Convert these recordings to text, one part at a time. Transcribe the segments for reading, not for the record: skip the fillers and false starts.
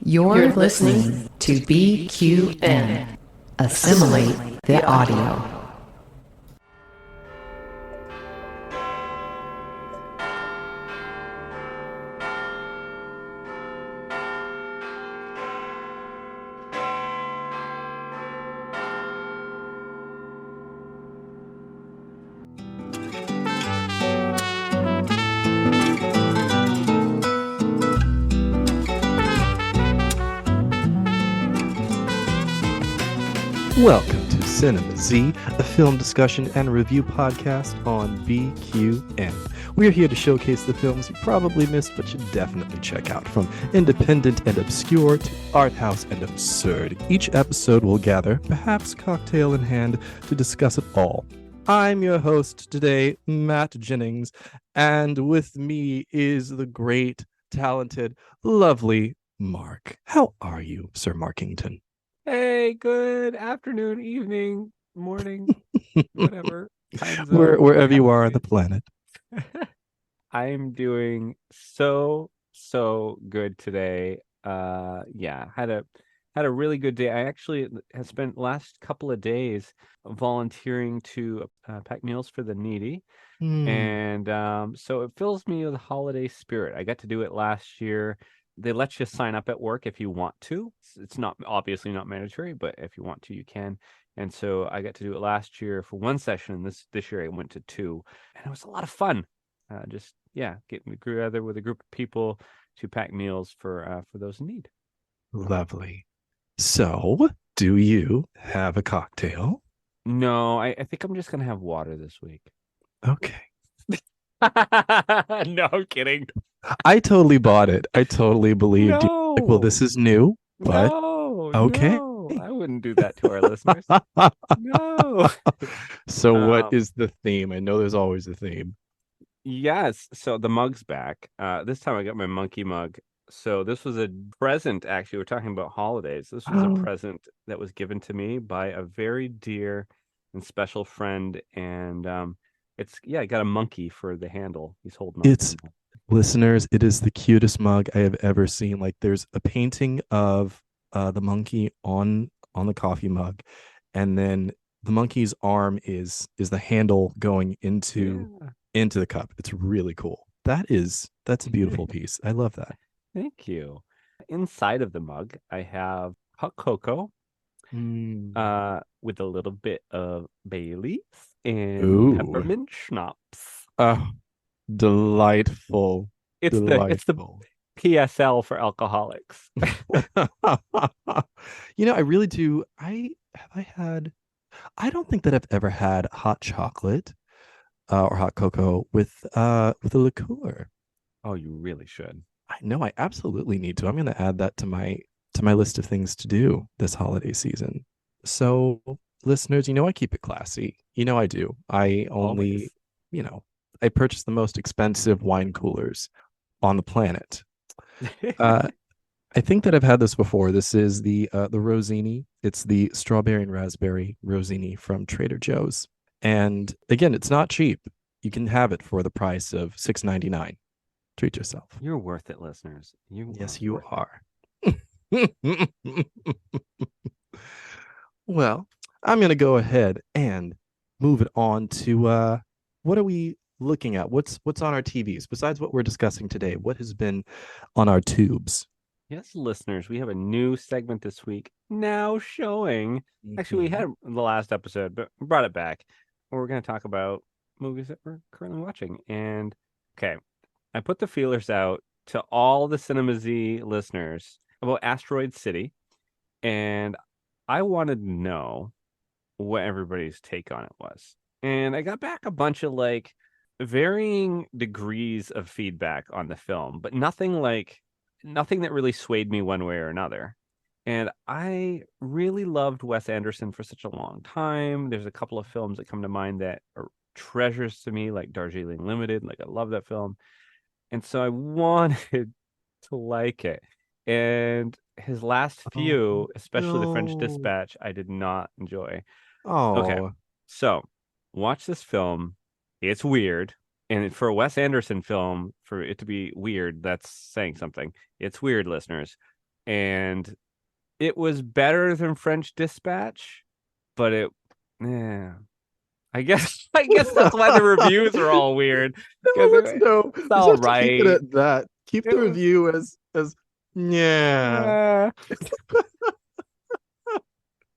You're listening to BQN. Assimilate the audio. Welcome to Cinema Z, a film discussion and review podcast on BQN. We're here to showcase the films you probably missed but should definitely check out, from independent and obscure to art house and absurd. Each episode will gather, perhaps cocktail in hand, to discuss it all. I'm your host today, Matt Jennings, and with me is the great, talented, lovely Mark. How are you, Sir Markington? Hey, good afternoon, evening, morning, whatever. Wherever you are on the planet. I'm doing so good today. Had a really good day. I actually have spent the last couple of days volunteering to pack meals for the needy. And so it fills me with holiday spirit. I got to do it last year. They let you sign up at work if you want to. It's not obviously not mandatory, but if you want to, you can. And so I got to do it last year for one session. This year I went to two, and it was a lot of fun. Getting together with a group of people to pack meals for those in need. Lovely. So, do you have a cocktail? No, I think I'm just gonna have water this week. Okay. No, I'm kidding. I totally bought it. I totally believed you. Like, well, this is new, but okay. No, I wouldn't do that to our listeners. No. So what is the theme? I know there's always a theme. Yes. So the mug's back. This time I got my monkey mug. So this was a present, actually. We're talking about holidays. This was a present that was given to me by a very dear and special friend. And I got a monkey for the handle. He's holding on. Listeners, it is the cutest mug I have ever seen. Like, there's a painting of the monkey on the coffee mug, and then the monkey's arm is the handle going into the cup. It's really cool. That's a beautiful piece. I love that. Thank you. Inside of the mug, I have hot cocoa with a little bit of Bailey's and peppermint schnapps. Delightful. It's the PSL for alcoholics. I really do. I don't think that I've ever had hot chocolate or hot cocoa with a liqueur. Oh, you really should. I know, I absolutely need to. I'm going to add that to my list of things to do this holiday season. So, listeners, I keep it classy. I do. I only, I purchase the most expensive wine coolers on the planet. I think that I've had this before. This is the Rosini. It's the strawberry and raspberry Rosini from Trader Joe's. And again, it's not cheap. You can have it for the price of $6.99. Treat yourself. You're worth it, listeners. Yes, you are. Well, I'm going to go ahead and move it on to what are we looking at? What's on our TVs besides what we're discussing today? What has been on our tubes? Yes, listeners, we have a new segment this week now showing. Actually, we had it in the last episode, but we brought it back. We're going to talk about movies that we're currently watching. And okay, I put the feelers out to all the Cinema Z listeners about Asteroid City, and I wanted to know what everybody's take on it was. And I got back a bunch of varying degrees of feedback on the film, but nothing that really swayed me one way or another. And I really loved Wes Anderson for such a long time. There's a couple of films that come to mind that are treasures to me, like Darjeeling Limited. Like, I love that film. And so I wanted to like it. And his last few, especially The French Dispatch, I did not enjoy. Okay. So watch this film. It's weird. And for a Wes Anderson film, for it to be weird, that's saying something. It's weird, listeners. and it was better than French Dispatch, but yeah. I guess that's why the reviews are all weird. It's all have to keep it right. at that. Keep the review as yeah.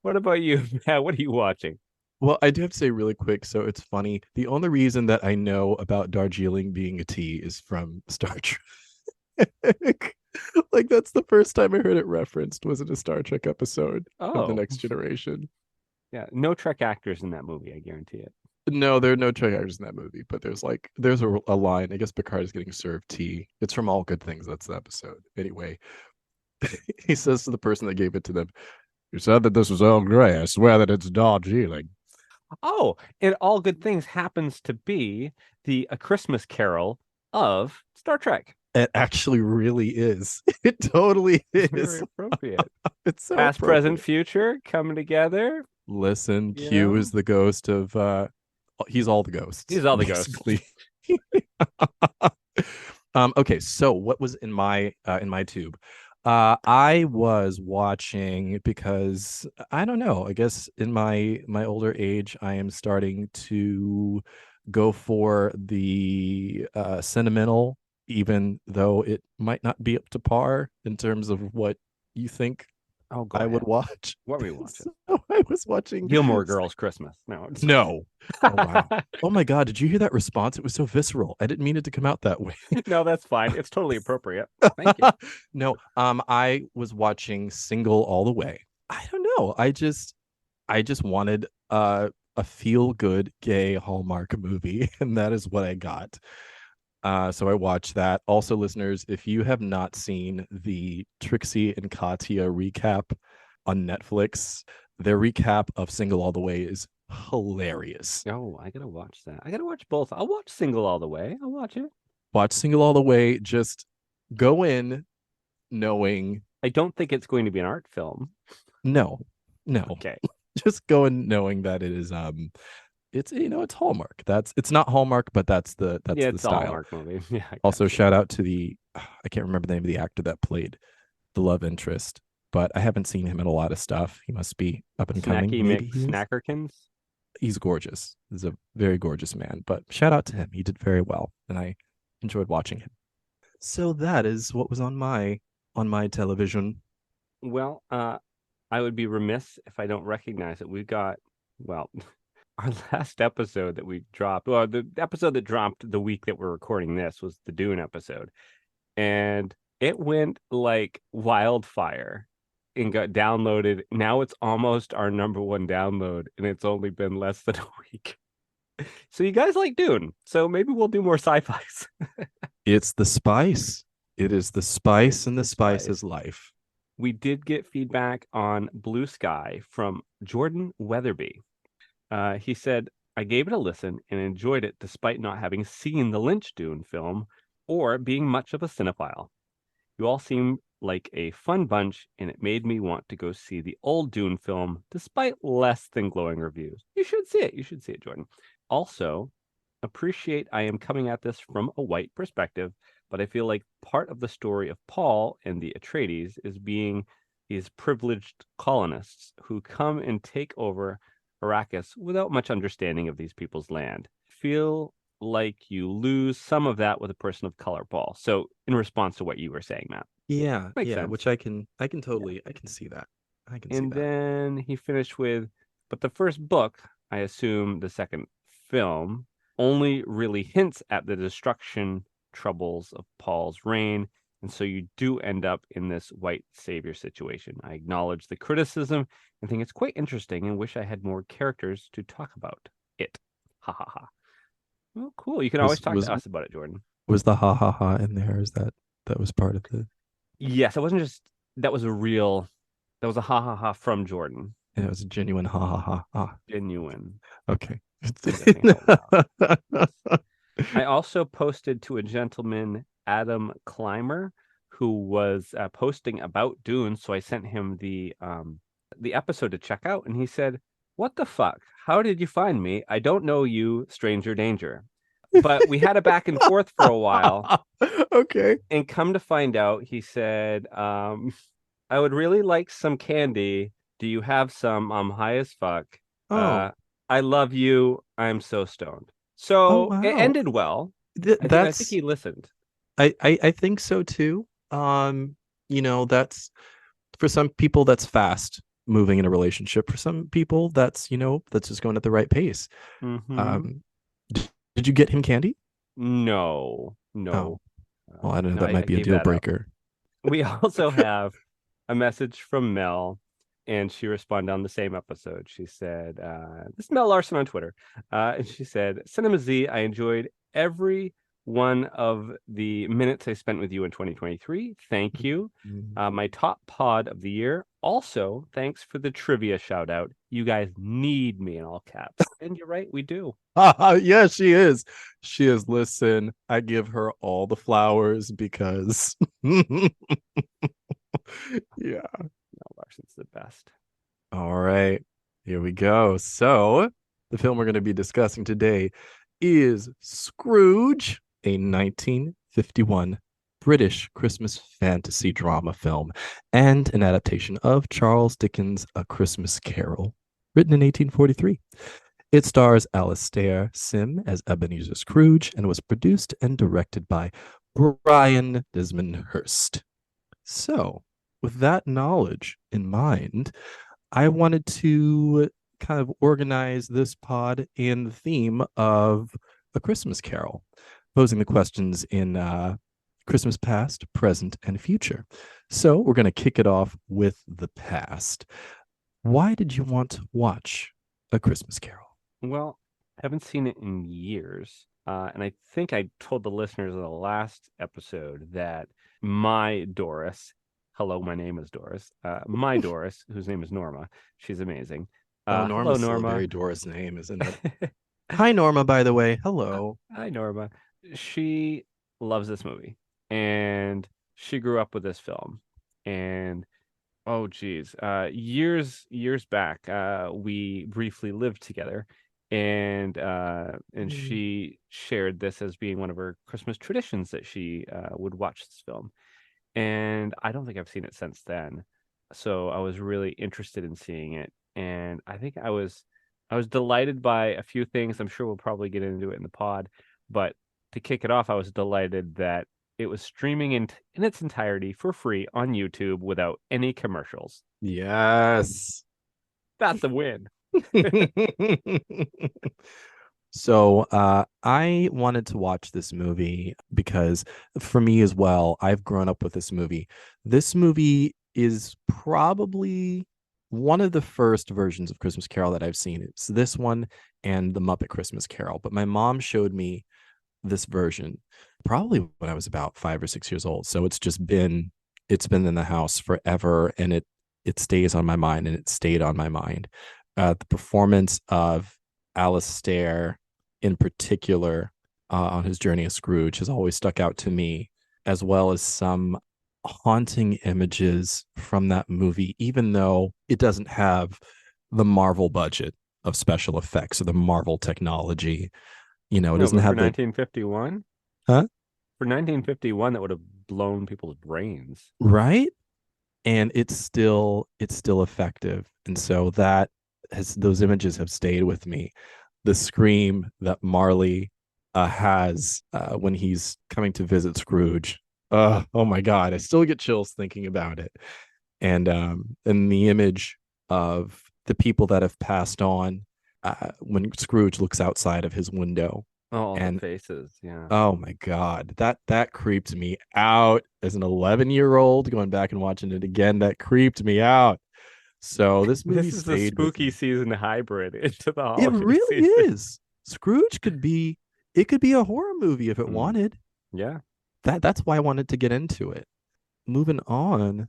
What about you, Matt? What are you watching? Well, I do have to say really quick, so it's funny. The only reason that I know about Darjeeling being a tea is from Star Trek. Like that's the first time I heard it referenced was in a Star Trek episode of The Next Generation. Yeah, no Trek actors in that movie, I guarantee it. No, there are no Trek actors in that movie, but there's a line. I guess Picard is getting served tea. It's from All Good Things. That's the episode. Anyway, he says to the person that gave it to them, "You said that this was Earl Grey. I swear that it's Darjeeling." Oh, and All Good Things happens to be A Christmas Carol of Star Trek. It actually really is. It totally is. Very appropriate. It's so past, appropriate. present, future coming together. Listen, Q is the ghost of he's all the ghosts. He's all the basically. Ghosts. Okay, so what was in my tube? I was watching because I don't know, I guess in my older age I am starting to go for the sentimental, even though it might not be up to par in terms of what you think I would watch. What were you watching? So I was watching Gilmore Girls Christmas. No. Oh, wow. Oh my God. Did you hear that response? It was so visceral. I didn't mean it to come out that way. No, that's fine. It's totally appropriate. Thank you. No, I was watching Single All the Way. I don't know. I just wanted a feel-good gay Hallmark movie, and that is what I got. So I watched that. Also, listeners, if you have not seen the Trixie and Katya recap on Netflix, their recap of Single All the Way is hilarious. Oh, I gotta watch that. I gotta watch both. I'll watch Single All the Way. I'll watch it. Watch Single All the Way. Just go in knowing. I don't think it's going to be an art film. No. Okay. Just go in knowing that it is it's it's Hallmark. It's not Hallmark, but that's the style. Hallmark movie. Yeah. Also, shout out to I can't remember the name of the actor that played the love interest, but I haven't seen him in a lot of stuff. He must be up and coming. Snackerkins. He's gorgeous. He's a very gorgeous man. But shout out to him. He did very well, and I enjoyed watching him. So that is what was on my television. Well, I would be remiss if I don't recognize it. We've got our last episode that we dropped. Well, the episode that dropped the week that we're recording this was the Dune episode, and it went like wildfire and got downloaded. Now it's almost our number one download, and it's only been less than a week. So you guys like Dune, so maybe we'll do more sci-fis. It's the spice. It is the spice, and the spice is life. We did get feedback on BlueSky from Jordan Weatherby. He said, I gave it a listen and enjoyed it despite not having seen the Lynch Dune film or being much of a cinephile. You all seem like a fun bunch, and it made me want to go see the old Dune film despite less than glowing reviews. You should see it. You should see it, Jordan. Also, appreciate I am coming at this from a white perspective, but I feel like part of the story of Paul and the Atreides is being these privileged colonists who come and take over Arrakis without much understanding of these people's land. Feel like you lose some of that with a person of color, Paul. So in response to what you were saying, Matt. Yeah, Makes sense. Which I can totally, I can see that. I can see that. And then he finished with, but the first book, I assume the second film, only really hints at the destruction troubles of Paul's reign, and so you do end up in this white savior situation. I acknowledge the criticism and think it's quite interesting and wish I had more characters to talk about it. Ha ha ha. Well, cool. You can always talk to us about it, Jordan. Was the ha ha ha in there? Is that was part of the... Yes, it wasn't just... That was a ha ha ha from Jordan. And it was a genuine ha ha ha ha. Genuine. Okay. I also posted to a gentleman, Adam Clymer, who was posting about Dune, so I sent him the episode to check out, and he said, "What the fuck? How did you find me? I don't know you, stranger danger." But we had a back and forth for a while. Okay. And come to find out, he said, I would really like some candy. Do you have some? I'm high as fuck. Oh, I love you. I'm so stoned. oh So it wow. ended well. I think That's he listened. I think so too. That's for some people that's fast moving in a relationship. For some people that's just going at the right pace. Mm-hmm. Did you get him candy? No, Oh, no, well, I don't know. no. That I might be a gave deal that up. breaker. We also have a message from Mel, and she responded on the same episode. She said, "This is Mel Larson on Twitter," and she said, "Cinema Z, I enjoyed every one of the minutes I spent with you in 2023. Thank you. My top pod of the year. Also, thanks for the trivia shout out. You guys need me in all caps, and you're right, we do." Yeah, she is. She is. Listen, I give her all the flowers because yeah. Mel Larson's the best. All right, here we go. So, the film we're going to be discussing today is Scrooge, a 1951 British Christmas fantasy drama film and an adaptation of Charles Dickens' A Christmas Carol, written in 1843. It stars Alastair Sim as Ebenezer Scrooge and was produced and directed by Brian Desmond Hurst. So, with that knowledge in mind, I wanted to kind of organize this pod in the theme of A Christmas Carol, posing the questions in Christmas past, present, and future. So we're going to kick it off with the past. Why did you want to watch A Christmas Carol? Well, I haven't seen it in years. And I think I told the listeners in the last episode that my Doris, hello, my name is Doris, my Doris, whose name is Norma, she's amazing. Oh, Hello, Norma's still a Norma. very Doris name, isn't it? Hi, Norma, by the way. Hello. Hi, Norma. She loves this movie and she grew up with this film. And oh, geez, years back, we briefly lived together, and Mm. she shared this as being one of her Christmas traditions that she would watch this film. And I don't think I've seen it since then. So I was really interested in seeing it, and I was delighted by a few things. I'm sure we'll probably get into it in the pod, but to kick it off, I was delighted that it was streaming in its entirety for free on YouTube without any commercials. Yes. That's a win. So I wanted to watch this movie because for me as well, I've grown up with this movie. This movie is probably one of the first versions of Christmas Carol that I've seen. It's this one and the Muppet Christmas Carol. But my mom showed me this version probably when I was about 5 or 6 years old. So it's been in the house forever, and it stays on my mind, and it stayed on my mind. The performance of Alastair in particular on his journey as Scrooge has always stuck out to me, as well as some haunting images from that movie, even though it doesn't have the Marvel budget of special effects or the Marvel technology. It No, doesn't but for have the 1951, huh? for 1951, that would have blown people's brains. Right? And it's still effective. And so that has those images have stayed with me. The scream that Marley has when he's coming to visit Scrooge. Oh my God, I still get chills thinking about it. And the image of the people that have passed on when Scrooge looks outside of his window. Oh, the And faces, yeah. oh my God, that creeped me out as an 11-year-old. Going back and watching it again, that creeped me out. So this movie This is the stayed with spooky me. season hybrid into the It holiday really season. is. Scrooge it could be a horror movie if it wanted. Yeah. That's why I wanted to get into it. Moving on,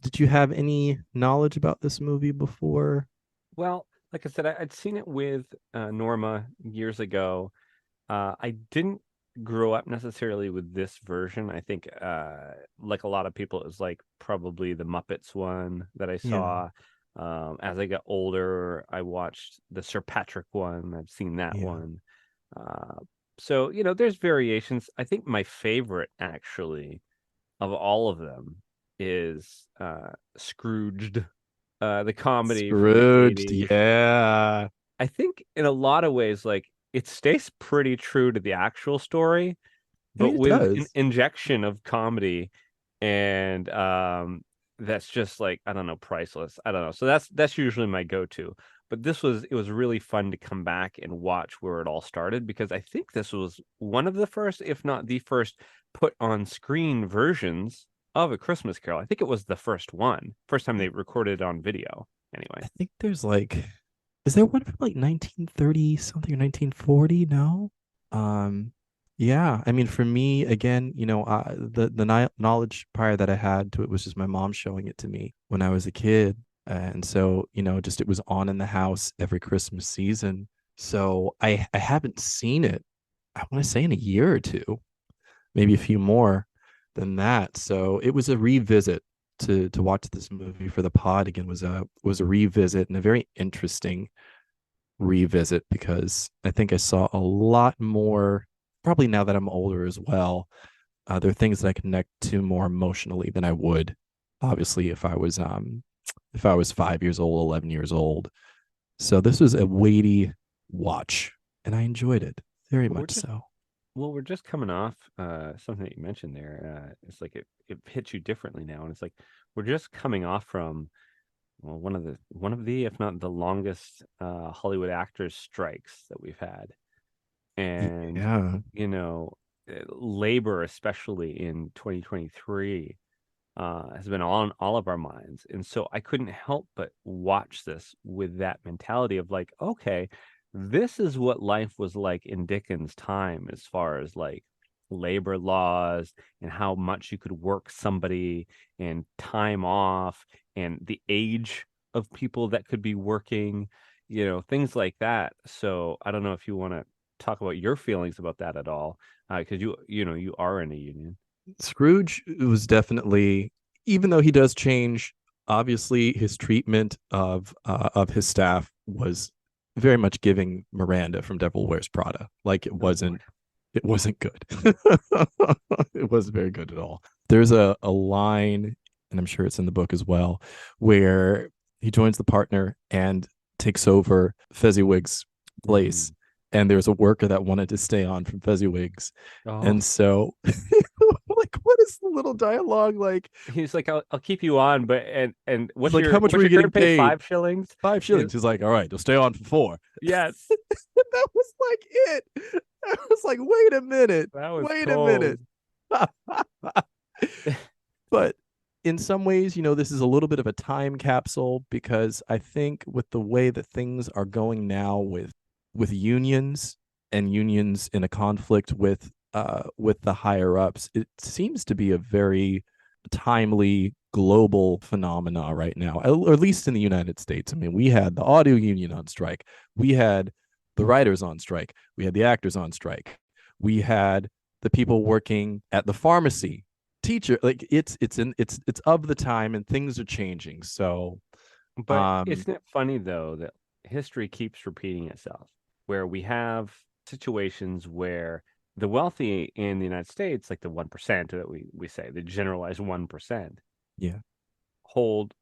did you have any knowledge about this movie before? Well, like I said, I'd seen it with Norma years ago. I didn't grow up necessarily with this version. I think, like a lot of people, it was like probably the Muppets one that I Yeah. saw. As I got older, I watched the Sir Patrick one. I've seen that Yeah. one. So, there's variations. I think my favorite, actually, of all of them is Scrooged, the comedy from the Scrooged, 80s. yeah. I think in a lot of ways, like it stays pretty true to the actual story, I but mean, it with an does. injection of comedy, and that's just like, I don't know, priceless. I don't know. So that's usually my go-to. But it was really fun to come back and watch where it all started, because I think this was one of the first, if not the first, put on screen versions of A Christmas Carol. I think it was the first time they recorded it on video. Anyway, I think there's like, is there one from like 1930 something or 1940? No. Um, yeah. I mean, for me, again, the knowledge prior that I had to it was just my mom showing it to me when I was a kid, and so just it was on in the house every Christmas season. So I haven't seen it. I want to say in a year or two, maybe a few more than that. So it was a revisit to watch this movie for the pod again was a revisit, and a very interesting revisit, because I think I saw a lot more, probably now that I'm older as well. There are things that I connect to more emotionally than I would obviously if I was 5 years old, 11 years old. So this was a weighty watch, and I enjoyed it very we're much just so. well, we're just coming off something that you mentioned there. It's like it hits you differently now, and it's like we're just coming off from, well, one of the if not the longest Hollywood actors strikes that we've had, and Yeah. labor, especially in 2023, has been on all of our minds. And so I couldn't help but watch this with that mentality of like, okay, this is what life was like in Dickens' time, as far as like labor laws and how much you could work somebody, and time off, and the age of people that could be working, things like that. So I don't know if you want to talk about your feelings about that at all, because you are in a union. Scrooge was definitely, even though he does change, obviously his treatment of his staff was very much giving Miranda from Devil Wears Prada. Like Oh boy. it wasn't good. It wasn't very good at all. There's a line, and I'm sure it's in the book as well, where he joins the partner and takes over Fezziwig's place. Mm. And there's a worker that wanted to stay on from Fezziwig's. Oh, And so, like, what is the little dialogue like? he's like, I'll keep you on, but and He's what's like, your how much were what's you your getting current pay? paid? 5 shillings. Five He's- shillings. He's like, all right, you'll stay on for four. Yes, That was like it. I was like, wait a minute. that was Wait a cold. minute. But in some ways, this is a little bit of a time capsule, because I think with the way that things are going now with unions, and unions in a conflict with the higher ups, it seems to be a very timely global phenomena right now, or at least in the United States. I mean, we had the audio union on strike, we had the writers on strike, we had the actors on strike, we had the people working at the pharmacy, teacher. Like it's of the time, and things are changing. So But isn't it funny though that history keeps repeating itself, where we have situations where the wealthy in the United States, like the 1% that we say, the generalized 1%, yeah. hold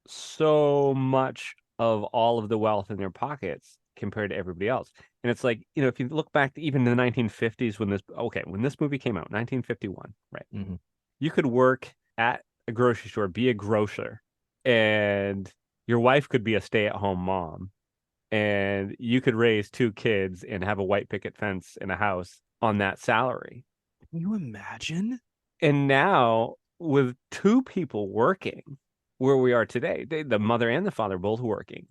so much of all of the wealth in their pockets compared to everybody else. And it's like, if you look back to even the 1950s, when this movie came out, 1951, right? Mm-hmm. You could work at a grocery store, be a grocer, and your wife could be a stay-at-home mom, and you could raise two kids and have a white picket fence and a house on that salary. Can you imagine? And now, with two people working where we are today, the mother and the father both working,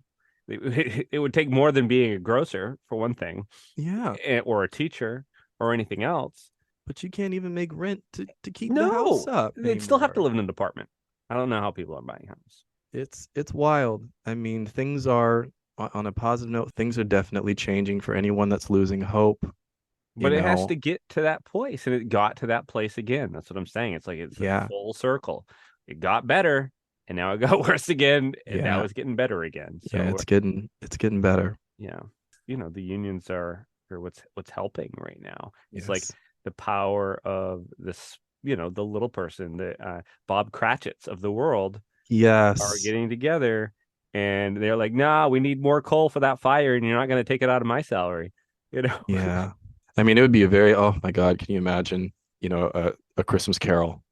it would take more than being a grocer, for one thing, Yeah, or a teacher or anything else. but you can't even make rent to keep the house No, up they'd still have to anymore. live in an apartment. I don't know how people are buying houses. It's wild. I mean, things are, on a positive note, things are definitely changing for anyone that's losing hope. You But it has know, to get to that place, and it got to that place again. That's what I'm saying. It's like it's a yeah, full circle. It got better, and now it got worse again, and now yeah, it's getting better again. yeah. So It's getting better. yeah, the unions are what's helping right now. It's like Yes. the power of this the little person, the Bob Cratchits of the world are Yes. getting together, and they're like, nah, we need more coal for that fire, and you're not going to take it out of my salary. Yeah. I mean, it would be a very, oh my God, can you imagine, a Christmas Carol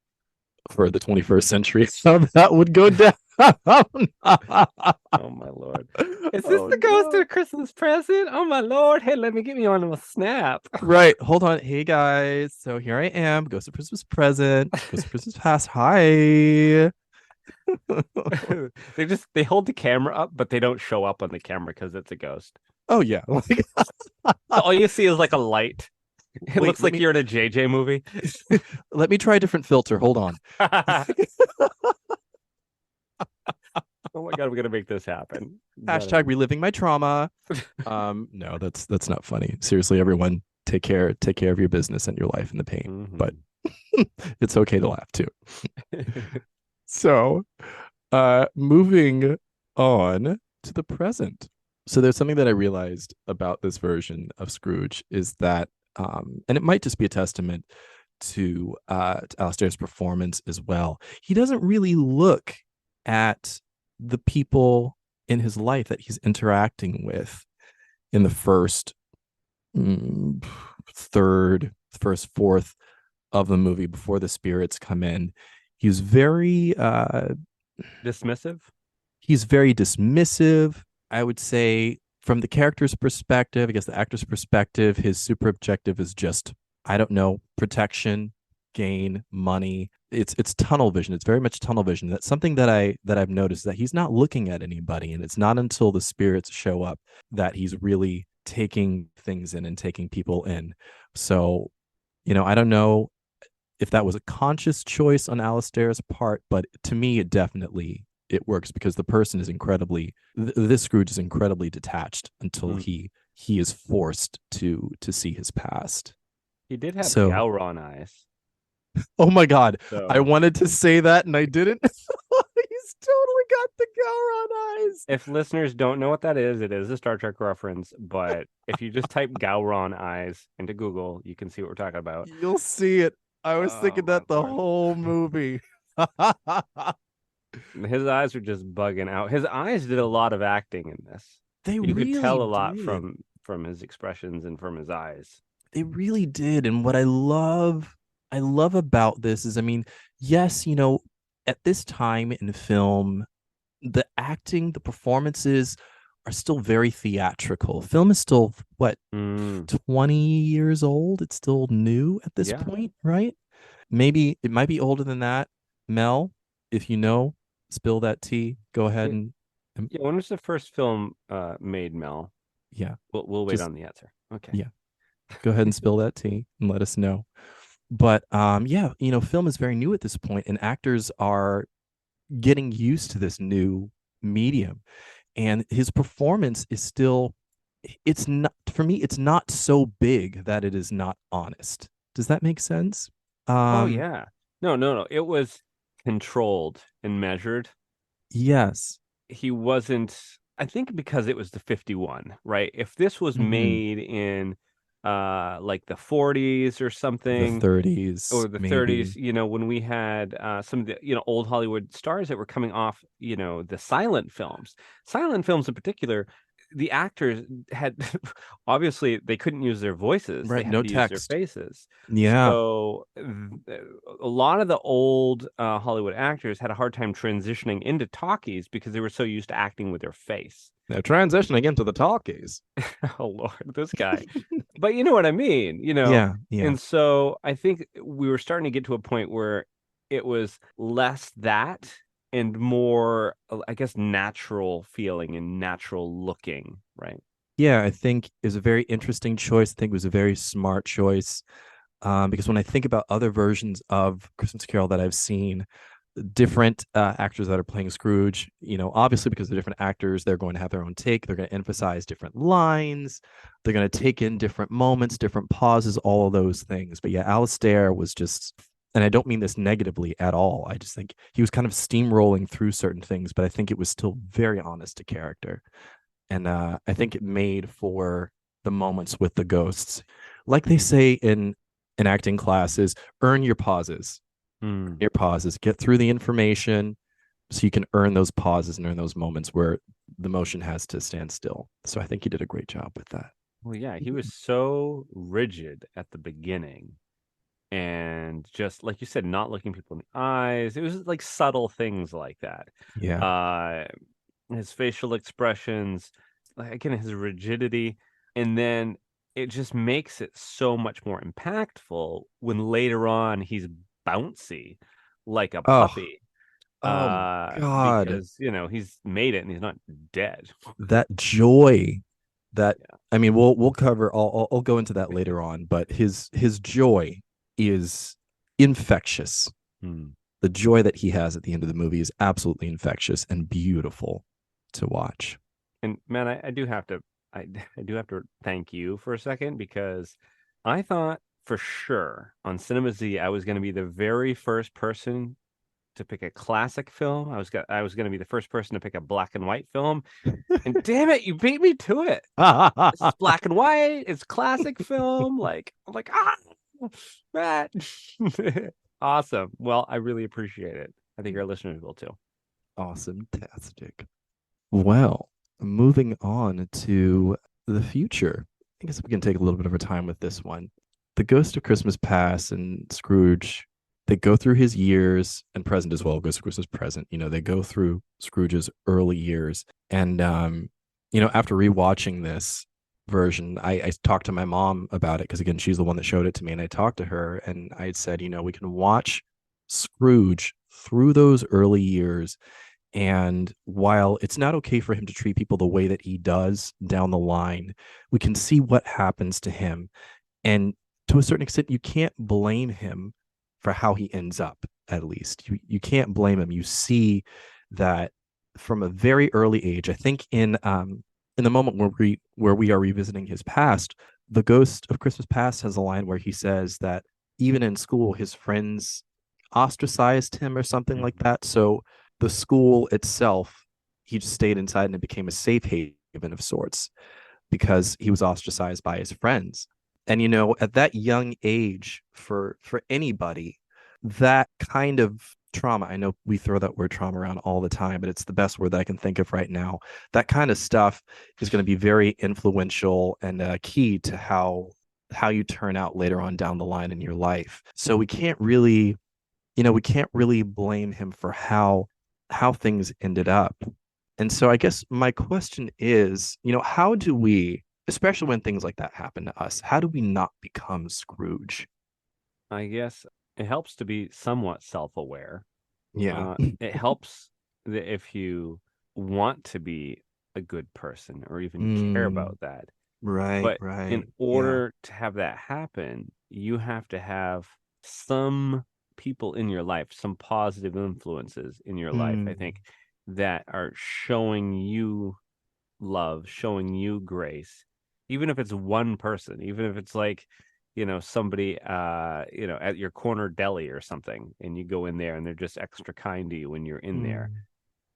for the 21st century? How that would go down. Oh my Lord. Is this the ghost of Christmas present? Oh my Lord. Hey, let me get me on a snap. Right. Hold on. Hey guys. So here I am. Ghost of Christmas present. Ghost of Christmas past. Hi. They hold the camera up, but they don't show up on the camera because it's a ghost. Oh yeah. All you see is like a light. It Wait, looks like you're in a JJ movie. Let me try a different filter. Hold on. Oh my God, we're gonna make this happen. Hashtag reliving my trauma. No, that's not funny. Seriously, everyone, take care of your business and your life and the pain. Mhm. But it's okay to laugh too. So, moving on to the present. So there's something that I realized about this version of Scrooge is that, and it might just be a testament to Alistair's performance as well. He doesn't really look at the people in his life that he's interacting with in the first fourth of the movie before the spirits come in. He's very Dismissive. He's very dismissive. I would say from the character's perspective, I guess the actor's perspective, his super objective is just, I don't know, protection, gain, money. It's tunnel vision. It's very much tunnel vision. That's something that I've noticed, that he's not looking at anybody, and it's not until the spirits show up that he's really taking things in and taking people in. So, I don't know if that was a conscious choice on Alistair's part, but to me, it works because the person is this Scrooge is incredibly detached until he is forced to see his past. He did have Gowron eyes. Oh my God. So, I wanted to say that and I didn't. He's totally got the Gowron eyes. if listeners don't know what that is, it is a Star Trek reference. But if you just type Gowron eyes into Google, you can see what we're talking about. You'll see it. I was thinking that the whole movie. His eyes were just bugging out. His eyes did a lot of acting in this. You really could tell a lot did. from his expressions and from his eyes. They really did. And what I love about this is, I mean, yes, at this time in film, the acting, the performances are still very theatrical. Film is still 20 years old. It's still new at this point, right? Maybe it might be older than that. Mel, if you know, spill that tea. Go ahead and when was the first film made, Mel? Yeah, we'll wait on the answer. Okay. Yeah, go ahead and spill that tea and let us know. But film is very new at this point, and actors are getting used to this new medium, and his performance is still, it's not, for me, it's not so big that it is not honest. Does that make sense? Oh yeah. No. It was controlled and measured. Yes. He wasn't, I think, because it was the 51, right? If this was made in like the 40s or something, the 30s or the maybe. 30s, when we had some of the old Hollywood stars that were coming off the silent films in particular, the actors had obviously they couldn't use their voices, right? They had No to text, use their faces. Yeah. So a lot of the old Hollywood actors had a hard time transitioning into talkies because they were so used to acting with their face. Now transitioning into the talkies. Oh Lord, this guy. But you know what I mean, Yeah. And so I think we were starting to get to a point where it was less that and more, I guess, natural feeling and natural looking, right? Yeah, I think is a very interesting choice. I think it was a very smart choice, because when I think about other versions of Christmas Carol that I've seen, different actors that are playing Scrooge, obviously because they're different actors, they're going to have their own take. They're going to emphasize different lines. They're going to take in different moments, different pauses, all of those things. But yeah, Alistair was just, and I don't mean this negatively at all, I just think he was kind of steamrolling through certain things, but I think it was still very honest to character. And I think it made for the moments with the ghosts. Like they say in in acting class is earn your pauses. Your pauses. Get through the information so you can earn those pauses and earn those moments where the motion has to stand still. So I think he did a great job with that. Well, yeah, he was so rigid at the beginning, and just like you said, not looking people in the eyes. It was like subtle things like that. Yeah. His facial expressions, like, again, his rigidity, and then it just makes it so much more impactful when later on he's bouncy like a Oh, puppy. oh my God. Because he's made it and he's not dead. That joy that I mean, we'll cover. I'll go into that later on, but his joy is infectious. The joy that he has at the end of the movie is absolutely infectious and beautiful to watch. And man, I do have to thank you for a second, because I thought for sure on Cinema Z I was going to be the very first person to pick a classic film. I was going to be the first person to pick a black and white film. And damn it, you beat me to it. This is black and white. It's classic film. Like, I'm like, Matt. Awesome. Well, I really appreciate it. I think our listeners will too. Awesome-tastic. Well, moving on to the future. I guess we can take a little bit of our time with this one. The Ghost of Christmas Past and Scrooge, they go through his years and present as well. Ghost of Christmas Present, they go through Scrooge's early years. And, after rewatching this version, I talked to my mom about it because, again, she's the one that showed it to me. And I talked to her and I said, we can watch Scrooge through those early years. And while it's not okay for him to treat people the way that he does down the line, we can see what happens to him. And to a certain extent, you can't blame him for how he ends up, at least. You can't blame him. You see that from a very early age. I think in the moment where we are revisiting his past, the Ghost of Christmas Past has a line where he says that even in school, his friends ostracized him or something like that. So the school itself, he just stayed inside and it became a safe haven of sorts because he was ostracized by his friends. And, at that young age for anybody, that kind of trauma, I know we throw that word trauma around all the time, but it's the best word that I can think of right now. That kind of stuff is going to be very influential and key to how you turn out later on down the line in your life. So we can't really blame him for how things ended up. And so I guess my question is, how do we, especially when things like that happen to us, how do we not become Scrooge? I guess it helps to be somewhat self-aware. Yeah. It helps that if you want to be a good person or even care about that. Right, but right. in order to have that happen, you have to have some people in your life, some positive influences in your life, I think, that are showing you love, showing you grace, even if it's one person, even if it's like, somebody, at your corner deli or something, and you go in there and they're just extra kind to you when you're in there.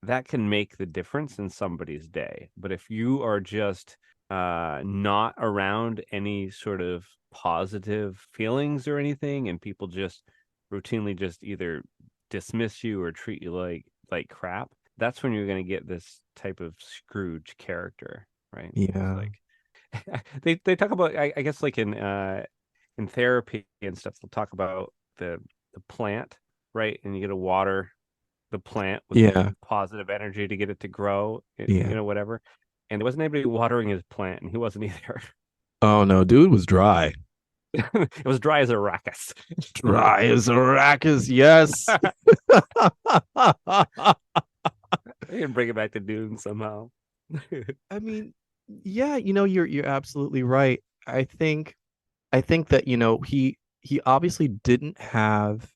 That can make the difference in somebody's day. But if you are just not around any sort of positive feelings or anything, and people just routinely just either dismiss you or treat you like crap, that's when you're going to get this type of Scrooge character, right? Yeah. Like they talk about, I guess, like in therapy and stuff, they'll talk about the plant, right? And you got to water the plant with positive energy to get it to grow, whatever. And there wasn't anybody watering his plant, and he wasn't either. Oh no, dude was dry. It was dry as Arrakis. Dry as Arrakis, yes. I can bring it back to Dune somehow. I mean, yeah, you're absolutely right. I think that he obviously didn't have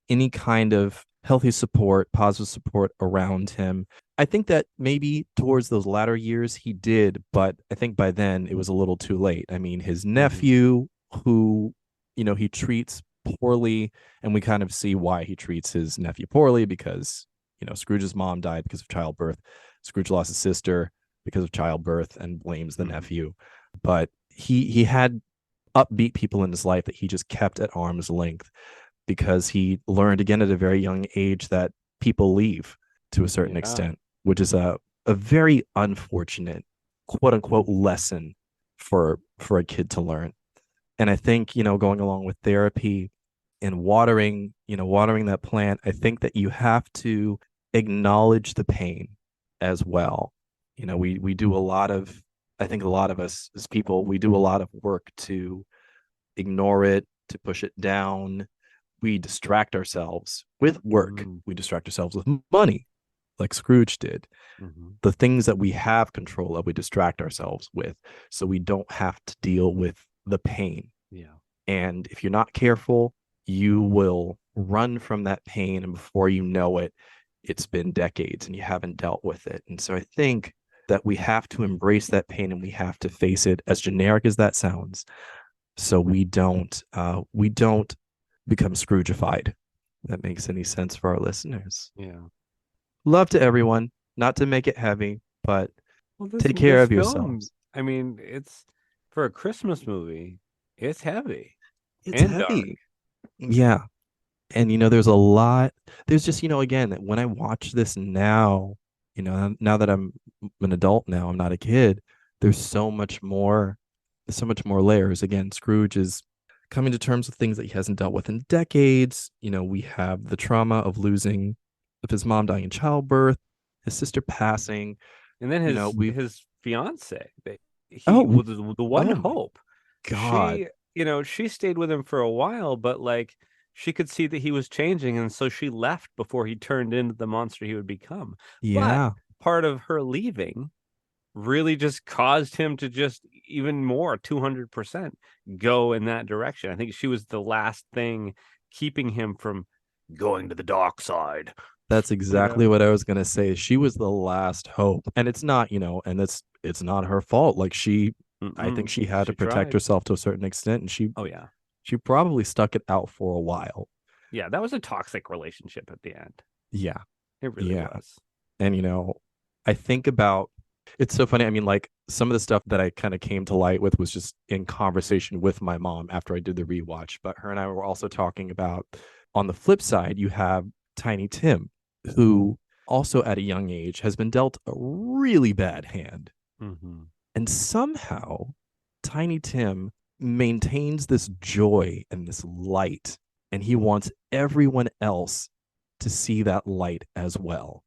any kind of healthy support, positive support around him. I think that maybe towards those latter years he did, but I think by then it was a little too late. I mean, his nephew, who he treats poorly, and we kind of see why he treats his nephew poorly, because Scrooge's mom died because of childbirth. Scrooge lost his sister because of childbirth and blames the nephew. But he had upbeat people in his life that he just kept at arm's length, because he learned again at a very young age that people leave to a certain extent, which is a very unfortunate quote unquote lesson for a kid to learn. And I think, going along with therapy and watering that plant, I think that you have to acknowledge the pain as well. We do a lot of, I think a lot of us as people, we do a lot of work to ignore it, to push it down. We distract ourselves with work. We distract ourselves with money, like Scrooge did. The things that we have control of, we distract ourselves with, so we don't have to deal with the pain. And if you're not careful, you will run from that pain, and before you know it, it's been decades and you haven't dealt with it. And so I think that we have to embrace that pain, and we have to face it, as generic as that sounds, so we don't become Scroogified. That makes any sense for our listeners. Love to everyone, not to make it heavy, but take care of yourselves. I mean, it's for a Christmas movie, it's heavy. It's heavy. Yeah. And there's just, again, when I watch this now, now that I'm an adult now, I'm not a kid, there's so much more layers. Again, Scrooge is coming to terms with things that he hasn't dealt with in decades. We have the trauma of his mom dying in childbirth, his sister passing, and then his fiance, the one hope. God, she stayed with him for a while, but like she could see that he was changing, and so she left before he turned into the monster he would become. Yeah, but part of her leaving really just caused him to just even more 200% go in that direction. I think she was the last thing keeping him from going to the dark side. That's exactly what I was going to say. She was the last hope. And it's not, and it's not her fault. Like I think she had to protect herself to a certain extent, and she probably stuck it out for a while. Yeah, that was a toxic relationship at the end. Yeah. It really was. And I think about, it's so funny. I mean, like, some of the stuff that I kind of came to light with was just in conversation with my mom after I did the rewatch. But her and I were also talking about, on the flip side, you have Tiny Tim, who also at a young age has been dealt a really bad hand. And somehow Tiny Tim maintains this joy and this light, and he wants everyone else to see that light as well.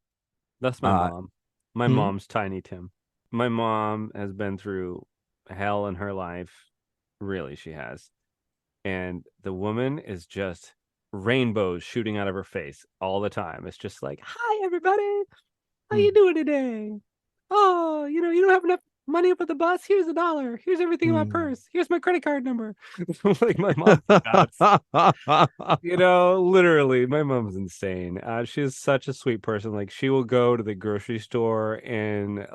That's my mom. My mom's Tiny Tim. My mom has been through hell in her life. Really, she has. And the woman is just rainbows shooting out of her face all the time. It's just like, hi, everybody. How you doing today? Oh, you don't have enough money up at the bus? Here's $1. Here's everything in my purse. Here's my credit card number. Like, my mom's nuts. Literally, my mom's insane. She's such a sweet person. Like, she will go to the grocery store and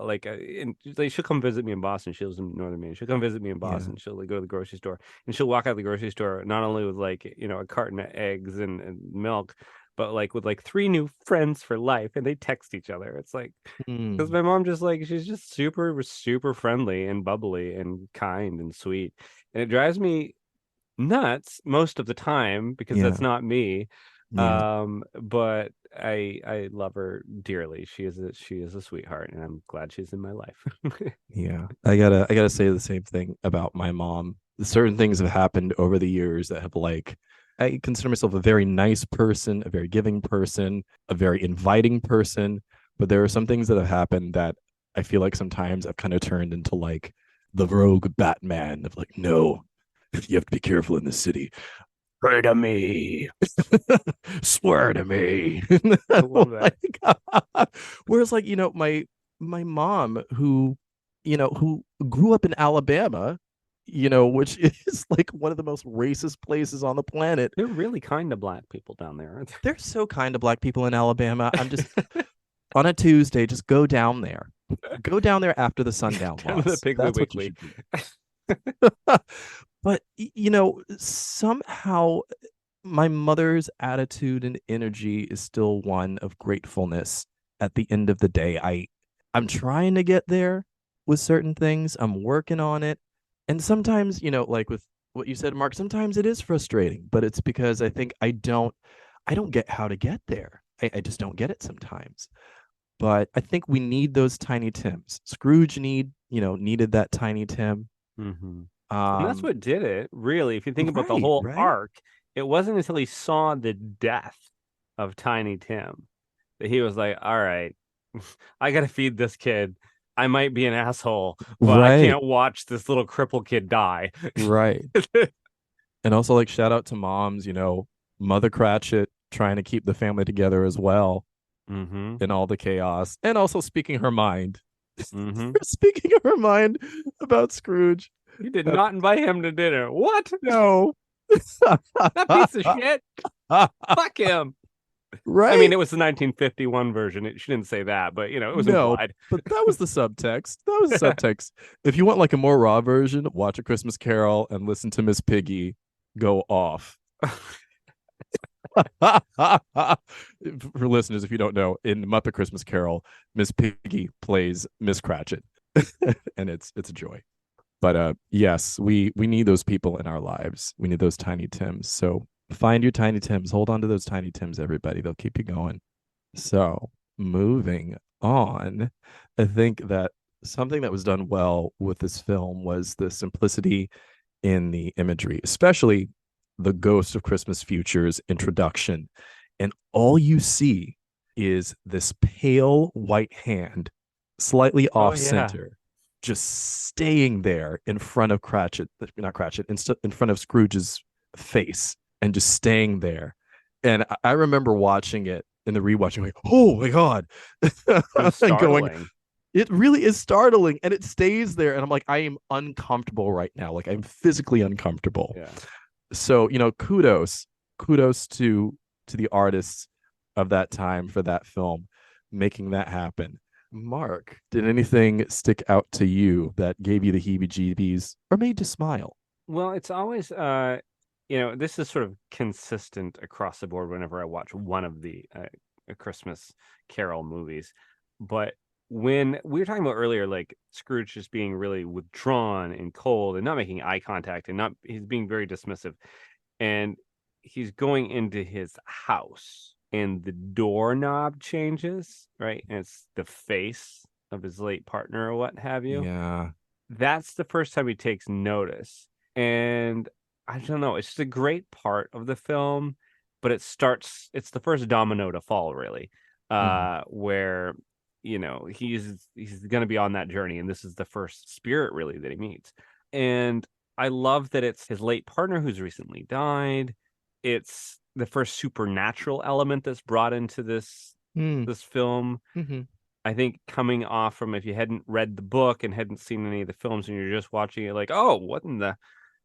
she'll come visit me in Boston. She lives in Northern Maine. She'll come visit me in Boston. Yeah. She'll go to the grocery store, and she'll walk out of the grocery store not only with a carton of eggs and milk, but with 3 new friends for life, and they text each other. It's like, because my mom she's just super, super friendly and bubbly and kind and sweet. And it drives me nuts most of the time because that's not me. Yeah. But I love her dearly. She is a sweetheart, and I'm glad she's in my life. Yeah. I gotta say the same thing about my mom. Certain things have happened over the years that have I consider myself a very nice person, a very giving person, a very inviting person. But there are some things that have happened that I feel like sometimes I've kind of turned into the rogue Batman of no, you have to be careful in this city. Pray to me. Swear to me. I love that. Whereas my mom who grew up in Alabama, which is one of the most racist places on the planet. They're really kind to black people down there, aren't they? They're so kind to black people in Alabama. I'm just on a Tuesday, just go down there. Go down there after the sundown laws. That's what you should do. But somehow my mother's attitude and energy is still one of gratefulness at the end of the day. I'm trying to get there with certain things. I'm working on it. And sometimes, with what you said, Mark. Sometimes it is frustrating, but it's because I think I don't get how to get there. I just don't get it sometimes. But I think we need those Tiny Tims. Scrooge needed that Tiny Tim. Mm-hmm. And that's what did it, really. If you think about the Right, whole right. arc, it wasn't until he saw the death of Tiny Tim that he was like, all right, I got to feed this kid. I might be an asshole, but I Right. can't watch this little cripple kid die. Right. And also, like, shout out to moms, Mother Cratchit trying to keep the family together as well Mm-hmm. in all the chaos, and also speaking her mind. Mm-hmm. Speaking her mind about Scrooge. You did not invite him to dinner. What? No. That piece of shit. Fuck him. Right. I mean, it was the 1951 version. She didn't say that, but it was implied. But that was the subtext. That was subtext. If you want like a more raw version, watch A Christmas Carol and listen to Miss Piggy go off. For listeners, if you don't know, in Muppet Christmas Carol, Miss Piggy plays Miss Cratchit, and it's a joy. But yes, we need those people in our lives. We need those Tiny Tims. So find your Tiny Tims. Hold on to those Tiny Tims, everybody. They'll keep you going. So moving on, I think that something that was done well with this film was the simplicity in the imagery, especially the Ghost of Christmas Future's introduction. And all you see is this pale white hand, slightly off center, just staying there in front of in front of Scrooge's face, and just staying there. And I remember watching it in the rewatching, like, oh my God. It really is startling, and it stays there. And I'm like, I am uncomfortable right now. Like, I'm physically uncomfortable. Yeah. So, kudos to the artists of that time for that film, making that happen. Mark, did anything stick out to you that gave you the heebie-jeebies or made you smile? Well, it's always, this is sort of consistent across the board whenever I watch one of the Christmas Carol movies. But when we were talking about earlier, like Scrooge just being really withdrawn and cold and not making eye contact, and he's being very dismissive, and he's going into his house and the doorknob changes, right? And it's the face of his late partner or what have you. Yeah. That's the first time he takes notice. And I don't know, it's just a great part of the film, but it's the first domino to fall, really, where he's going to be on that journey, and this is the first spirit really that he meets. And I love that it's his late partner who's recently died. It's the first supernatural element that's brought into this film. Mm-hmm. I think coming off from, if you hadn't read the book and hadn't seen any of the films and you're just watching it, like, oh, what in the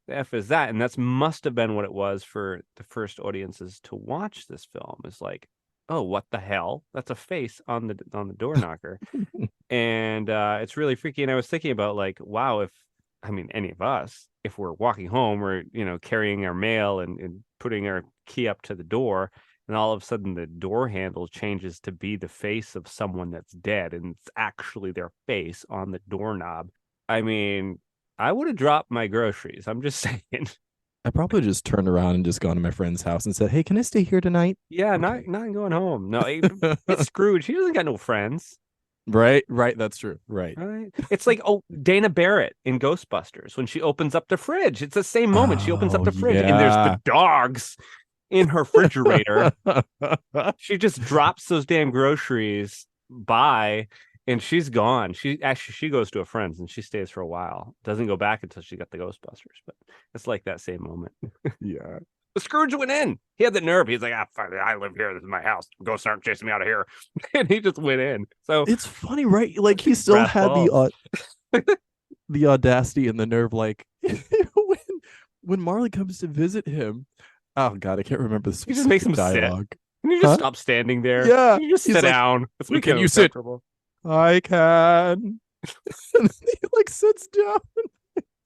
F is that? And that's must have been what it was for the first audiences to watch this film. Is like, oh, what the hell? That's a face on the door knocker. And it's really freaky. And I was thinking about, like, wow, any of us, if we're walking home or, carrying our mail and putting our key up to the door, and all of a sudden the door handle changes to be the face of someone that's dead, and it's actually their face on the doorknob. I mean, I would have dropped my groceries. I'm just saying. I probably just turned around and just gone to my friend's house and said, hey, can I stay here tonight? Yeah, okay. not going home. No, it's Scrooge. He doesn't got no friends. Right. That's true. Right. It's like, Dana Barrett in Ghostbusters when she opens up the fridge. It's the same moment. She opens up the fridge and there's the dogs in her refrigerator. She just drops those damn groceries by, and she's gone. She goes to a friend's and she stays for a while. Doesn't go back until she got the Ghostbusters. But it's like that same moment. Yeah. Scrooge went in. He had the nerve. He's like, fuck it, I live here. This is my house. Ghosts aren't chasing me out of here. And he just went in. So it's funny, right? Like, he still had the audacity and the nerve. Like, when Marley comes to visit him, oh God, I can't remember the specific he just makes him dialogue. sit. Can you just stop standing there? Yeah. Can you just sit down? Can you sit? I can. And then he like sits down.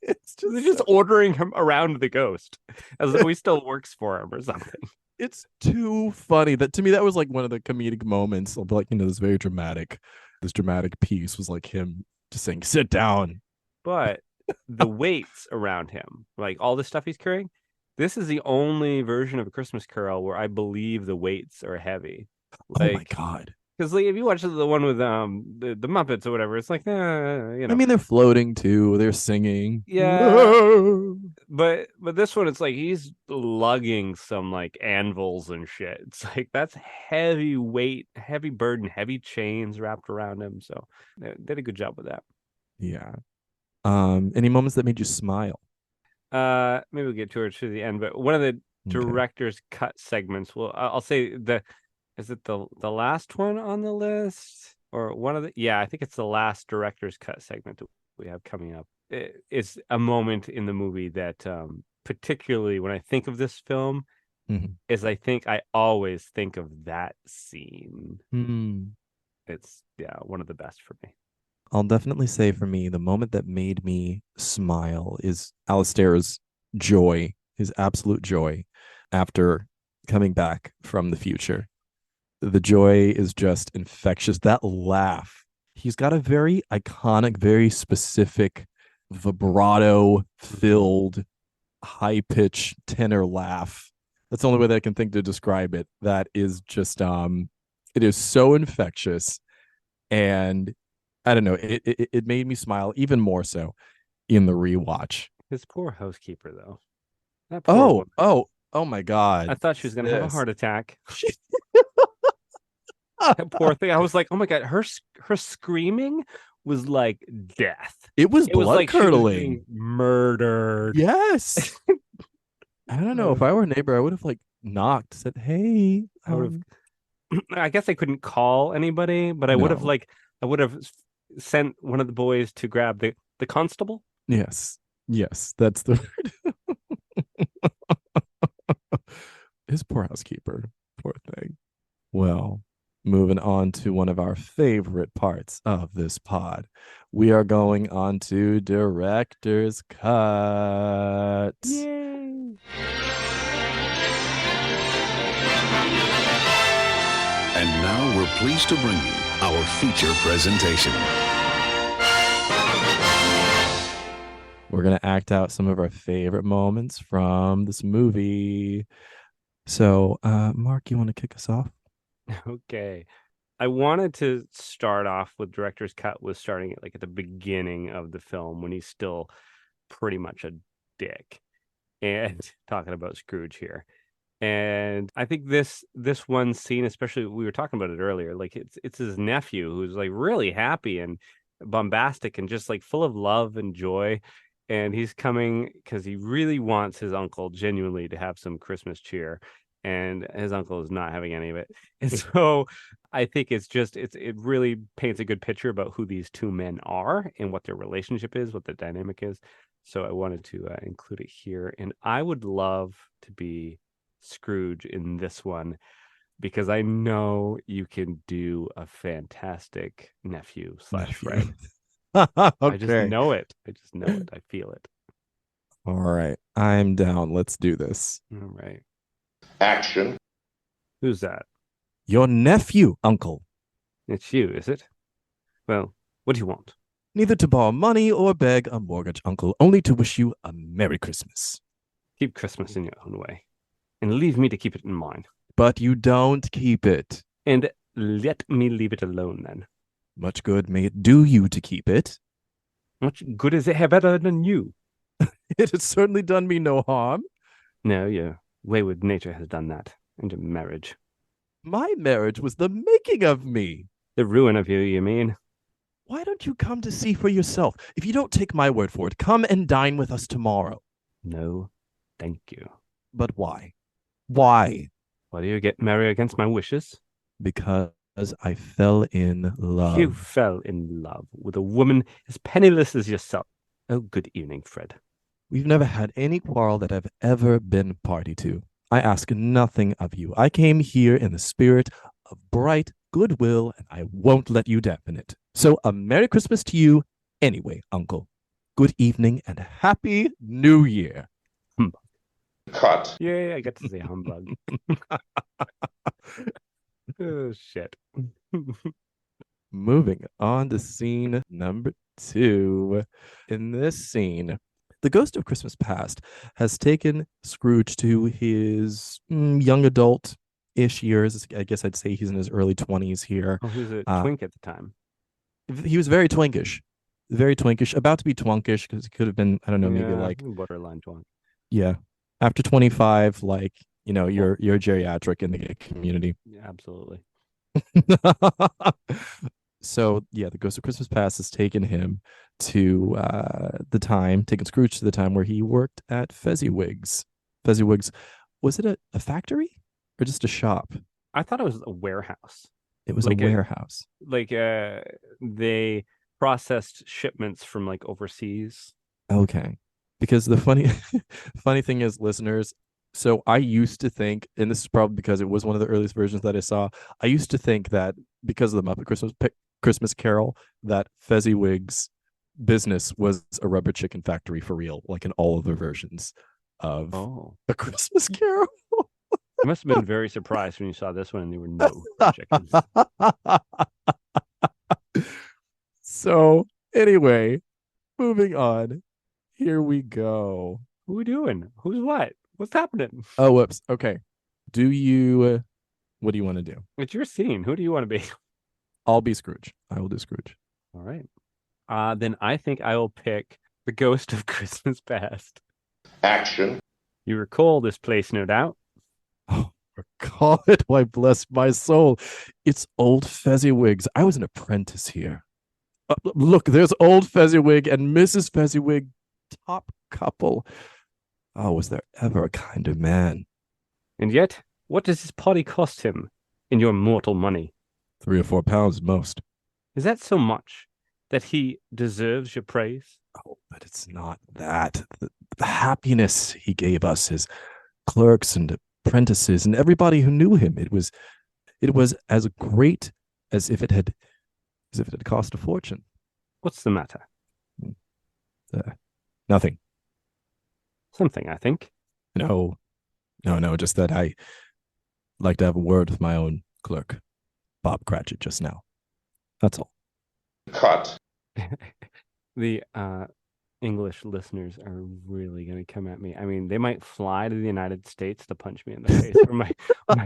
It's just, they're just ordering him around the ghost as though he still works for him or something. It's too funny. That to me, that was like one of the comedic moments of, like, this very dramatic, this dramatic piece was like him just saying, sit down. But the weights around him, like all the stuff he's carrying. This is the only version of A Christmas Carol where I believe the weights are heavy. Oh my God. Because like, if you watch the one with the Muppets or whatever, it's like, I mean, they're floating too. They're singing. Yeah. But this one, it's like he's lugging some like anvils and shit. It's like that's heavy weight, heavy burden, heavy chains wrapped around him. So they did a good job with that. Yeah. Any moments that made you smile? Maybe we'll get towards the end, but one of the director's cut segments. Well, I'll say is it the last one on the list or one of the? Yeah, I think it's the last director's cut segment that we have coming up. It's a moment in the movie that, particularly when I think of this film, is I always think of that scene. It's one of the best for me. I'll definitely say for me, the moment that made me smile is Alistair's joy, his absolute joy after coming back from the future. The joy is just infectious. That laugh, he's got a very iconic, very specific, vibrato-filled, high-pitched tenor laugh. That's the only way that I can think to describe it. That is just, it is so infectious. And I don't know, it made me smile even more so in the rewatch. His poor housekeeper, though. That poor woman. Oh my God. I thought she was going to have a heart attack. That poor thing. I was like, oh my God, her screaming was like death. It was blood like curdling. She was being murdered. Yes. I don't know. If I were a neighbor, I would have like knocked, said, "Hey." I guess I couldn't call anybody, but I would have sent one of the boys to grab the constable. Yes, that's the word. His poor housekeeper, poor thing. Well, moving on to one of our favorite parts of this pod, we are going on to director's cut. Yay! And now we're pleased to bring you our feature presentation. We're going to act out some of our favorite moments from this movie. So, Mark, you want to kick us off? Okay. I wanted to start off with director's cut was starting at the beginning of the film when he's still pretty much a dick and talking about Scrooge here. And I think this one scene, especially, we were talking about it earlier, like it's his nephew who's like really happy and bombastic and just like full of love and joy. And he's coming because he really wants his uncle genuinely to have some Christmas cheer. And his uncle is not having any of it. And so I think it really paints a good picture about who these two men are and what their relationship is, what the dynamic is. So I wanted to include it here. And I would love to be Scrooge in this one because I know you can do a fantastic nephew / friend. Okay. I just know it. I feel it. All right. I'm down. Let's do this. All right. Action. Who's that? Your nephew, uncle. It's you, is it? Well, what do you want? Neither to borrow money or beg a mortgage, uncle, only to wish you a Merry Christmas. Keep Christmas in your own way, and leave me to keep it in mine. But you don't keep it. And let me leave it alone, then. Much good may it do you to keep it. Much good is it better than you? It has certainly done me no harm. No, your wayward nature has done that into marriage. My marriage was the making of me. The ruin of you mean? Why don't you come to see for yourself? If you don't take my word for it, come and dine with us tomorrow. No, thank you. But why? Why? Why do you get married against my wishes? Because I fell in love. You fell in love with a woman as penniless as yourself. Oh, good evening, Fred. We've never had any quarrel that I've ever been party to. I ask nothing of you. I came here in the spirit of bright goodwill, and I won't let you dampen it. So a Merry Christmas to you anyway, Uncle. Good evening and Happy New Year. Humbug. Cut. Yay, I get to say humbug. Oh, shit. Moving on to scene number 2. In this scene, the ghost of Christmas Past has taken Scrooge to his young adult-ish years. I guess I'd say he's in his early 20s here. Oh, he was a twink at the time. He was very twinkish, about to be twunkish, because he could have been, I don't know, maybe like borderline twunk. Yeah, after 25, like, you're geriatric in the gay community. Yeah, absolutely. So yeah, the ghost of Christmas Past has taken him to taken Scrooge to the time where he worked at Fezziwig's. Fezziwig's, was it a factory or just a shop? I thought it was a warehouse. It was like a warehouse. They processed shipments from like overseas. Okay. Because the funny thing is, listeners, so I used to think, and this is probably because it was one of the earliest versions that I saw, I used to think that because of the Muppet Christmas Carol, that Fezziwig's business was a rubber chicken factory for real, like in all of the versions of A Christmas Carol. You must have been very surprised when you saw this one and there were no chickens. So anyway, moving on. Here we go. Who are we doing? Who's what? What's happening? Oh, whoops. Okay. What do you want to do? It's your scene. Who do you want to be? I'll be Scrooge. I will do Scrooge. All right. Then I think I will pick the ghost of Christmas Past. Action. You recall this place, no doubt. Oh, recall it. Why, bless my soul. It's old Fezziwig's. I was an apprentice here. Look, there's old Fezziwig and Mrs. Fezziwig. Top couple. Oh, was there ever a kinder man? And yet, what does his potty cost him in your mortal money? 3 or 4 pounds at most. Is that so much that he deserves your praise? Oh, but it's not that. The happiness he gave us, his clerks and apprentices and everybody who knew him, it was as great as if it had cost a fortune. What's the matter? Nothing. Something, I think. No, just that I like to have a word with my own clerk, Bob Cratchit, just now. That's all. Cut. The English listeners are really going to come at me. I mean, they might fly to the United States to punch me in the face for my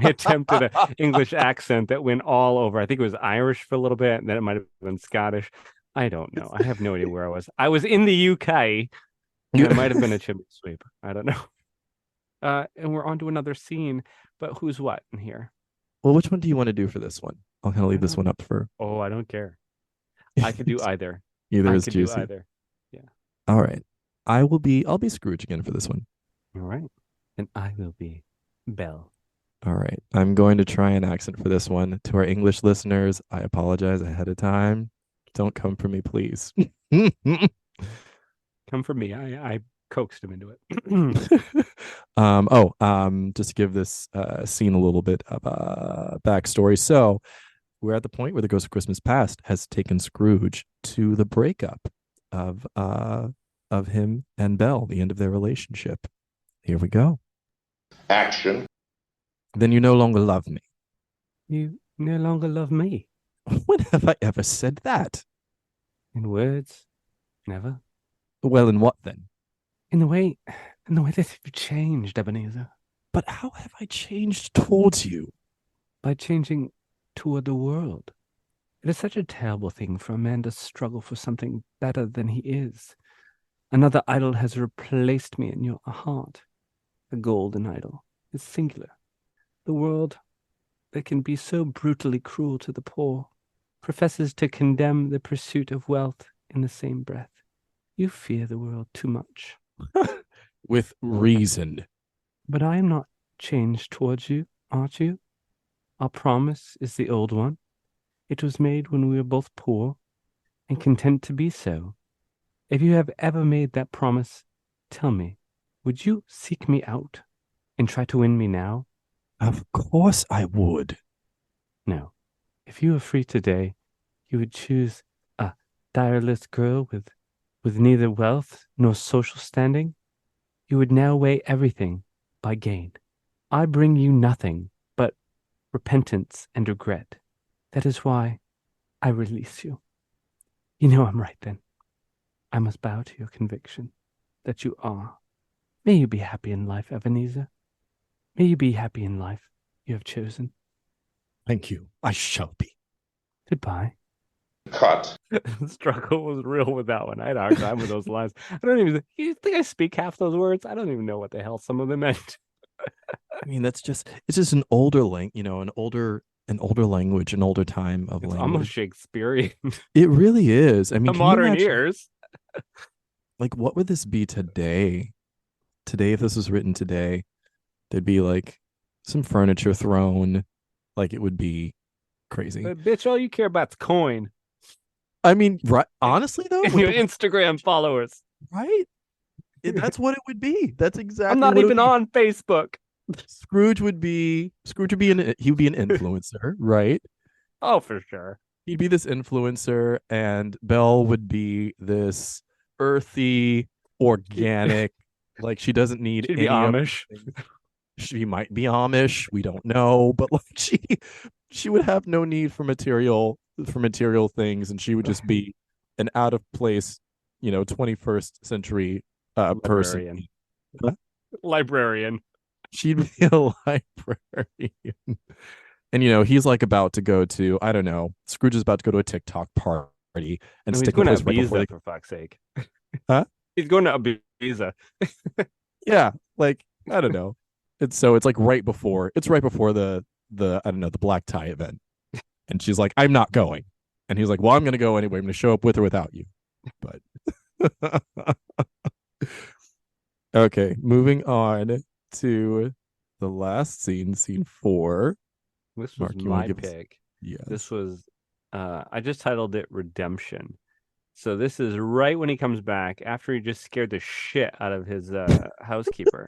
attempt at an English accent that went all over. I think it was Irish for a little bit, and then it might have been Scottish. I don't know. I have no idea where I was. I was in the UK. It might have been a chimney sweep. I don't know. And we're on to another scene, but who's what in here? Well, which one do you want to do for this one? I'll kind of leave this one up for... Oh, I don't care. I could do either. Either I is could juicy. do either. Yeah. All right. I'll be Scrooge again for this one. All right. And I will be Belle. All right. I'm going to try an accent for this one. To our English listeners, I apologize ahead of time. Don't come for me, please. Come for me. I coaxed him into it. Just to give this scene a little bit of a backstory. So we're at the point where the Ghost of Christmas Past has taken Scrooge to the breakup of him and Belle, the end of their relationship. Here we go. Action. Then you no longer love me. You no longer love me. When have I ever said that? In words, never. Well, in what then? In the way that you've changed, Ebenezer. But how have I changed towards you? By changing toward the world. It is such a terrible thing for a man to struggle for something better than he is. Another idol has replaced me in your heart. A golden idol is singular. The world that can be so brutally cruel to the poor professes to condemn the pursuit of wealth in the same breath. You fear the world too much. With reason. But I am not changed towards you, aren't you? Our promise is the old one. It was made when we were both poor and content to be so. If you have ever made that promise, tell me, would you seek me out and try to win me now? Of course I would. No. If you were free today, you would choose a direless girl with neither wealth nor social standing. You would now weigh everything by gain. I bring you nothing but repentance and regret. That is why I release you. You know I'm right then. I must bow to your conviction that you are. May you be happy in life, Ebenezer. May you be happy in life you have chosen. Thank you. I shall be. Goodbye. Cut. The struggle was real with that one. I had a hard time with those lines. I don't even. You think I speak half those words? I don't even know what the hell some of them meant. I mean, it's just an older an older language, an older time of It's language. almost Shakespearean. It really is. I mean, To can you modern imagine, ears. like, what would this be today? Today, if this was written today, there'd be like some furniture thrown. Like, it would be crazy. But bitch, all you care about's coin. I mean, right? Honestly, though, And with your the- Instagram followers. right? That's what it would be. That's exactly. I'm not what it even would be. on Facebook. Scrooge would be an influencer, right? Oh, for sure. He'd be this influencer, and Belle would be this earthy, organic. Like, she doesn't need She'd be any of Amish. the things. She might be Amish. We don't know, but like she would have no need for material things, and she would just be an out of place, 21st century person. Librarian. Huh? Librarian. She'd be a librarian. And he's like about to go to, I don't know, Scrooge is about to go to a TikTok party and No, he's stick going with to place right before Ibiza, they, for fuck's sake. Huh? He's going to Ibiza. yeah, like, I don't know. It's like right before the I don't know, the black tie event. And she's like, I'm not going. And he's like, well, I'm going to go anyway. I'm going to show up with or without you. But okay, moving on to the last scene 4. This was Mark, you wanna my give us- pick. Yes. This was, I just titled it Redemption. So this is right when he comes back after he just scared the shit out of his housekeeper.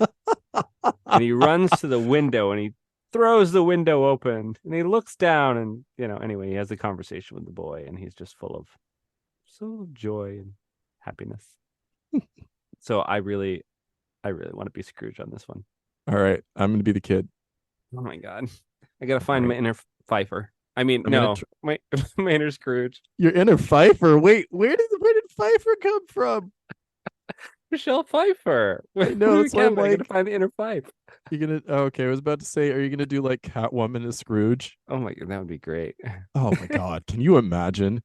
And he runs to the window and he throws the window open and he looks down and, anyway, he has a conversation with the boy and he's just full of joy and happiness. So I really want to be Scrooge on this one. All right, I'm going to be the kid. Oh my God. I got to find my Right. inner Pfeiffer. I mean, I'm gonna no, my inner Scrooge. Your inner Pfeiffer. Wait, where did Pfeiffer come from? Michelle Pfeiffer. I know, that's why I'm I gotta like- find the inner Pfeiffer. You're gonna okay, I was about to say, are you gonna do like Catwoman as Scrooge? Oh my God, that would be great. Oh my god, can you imagine?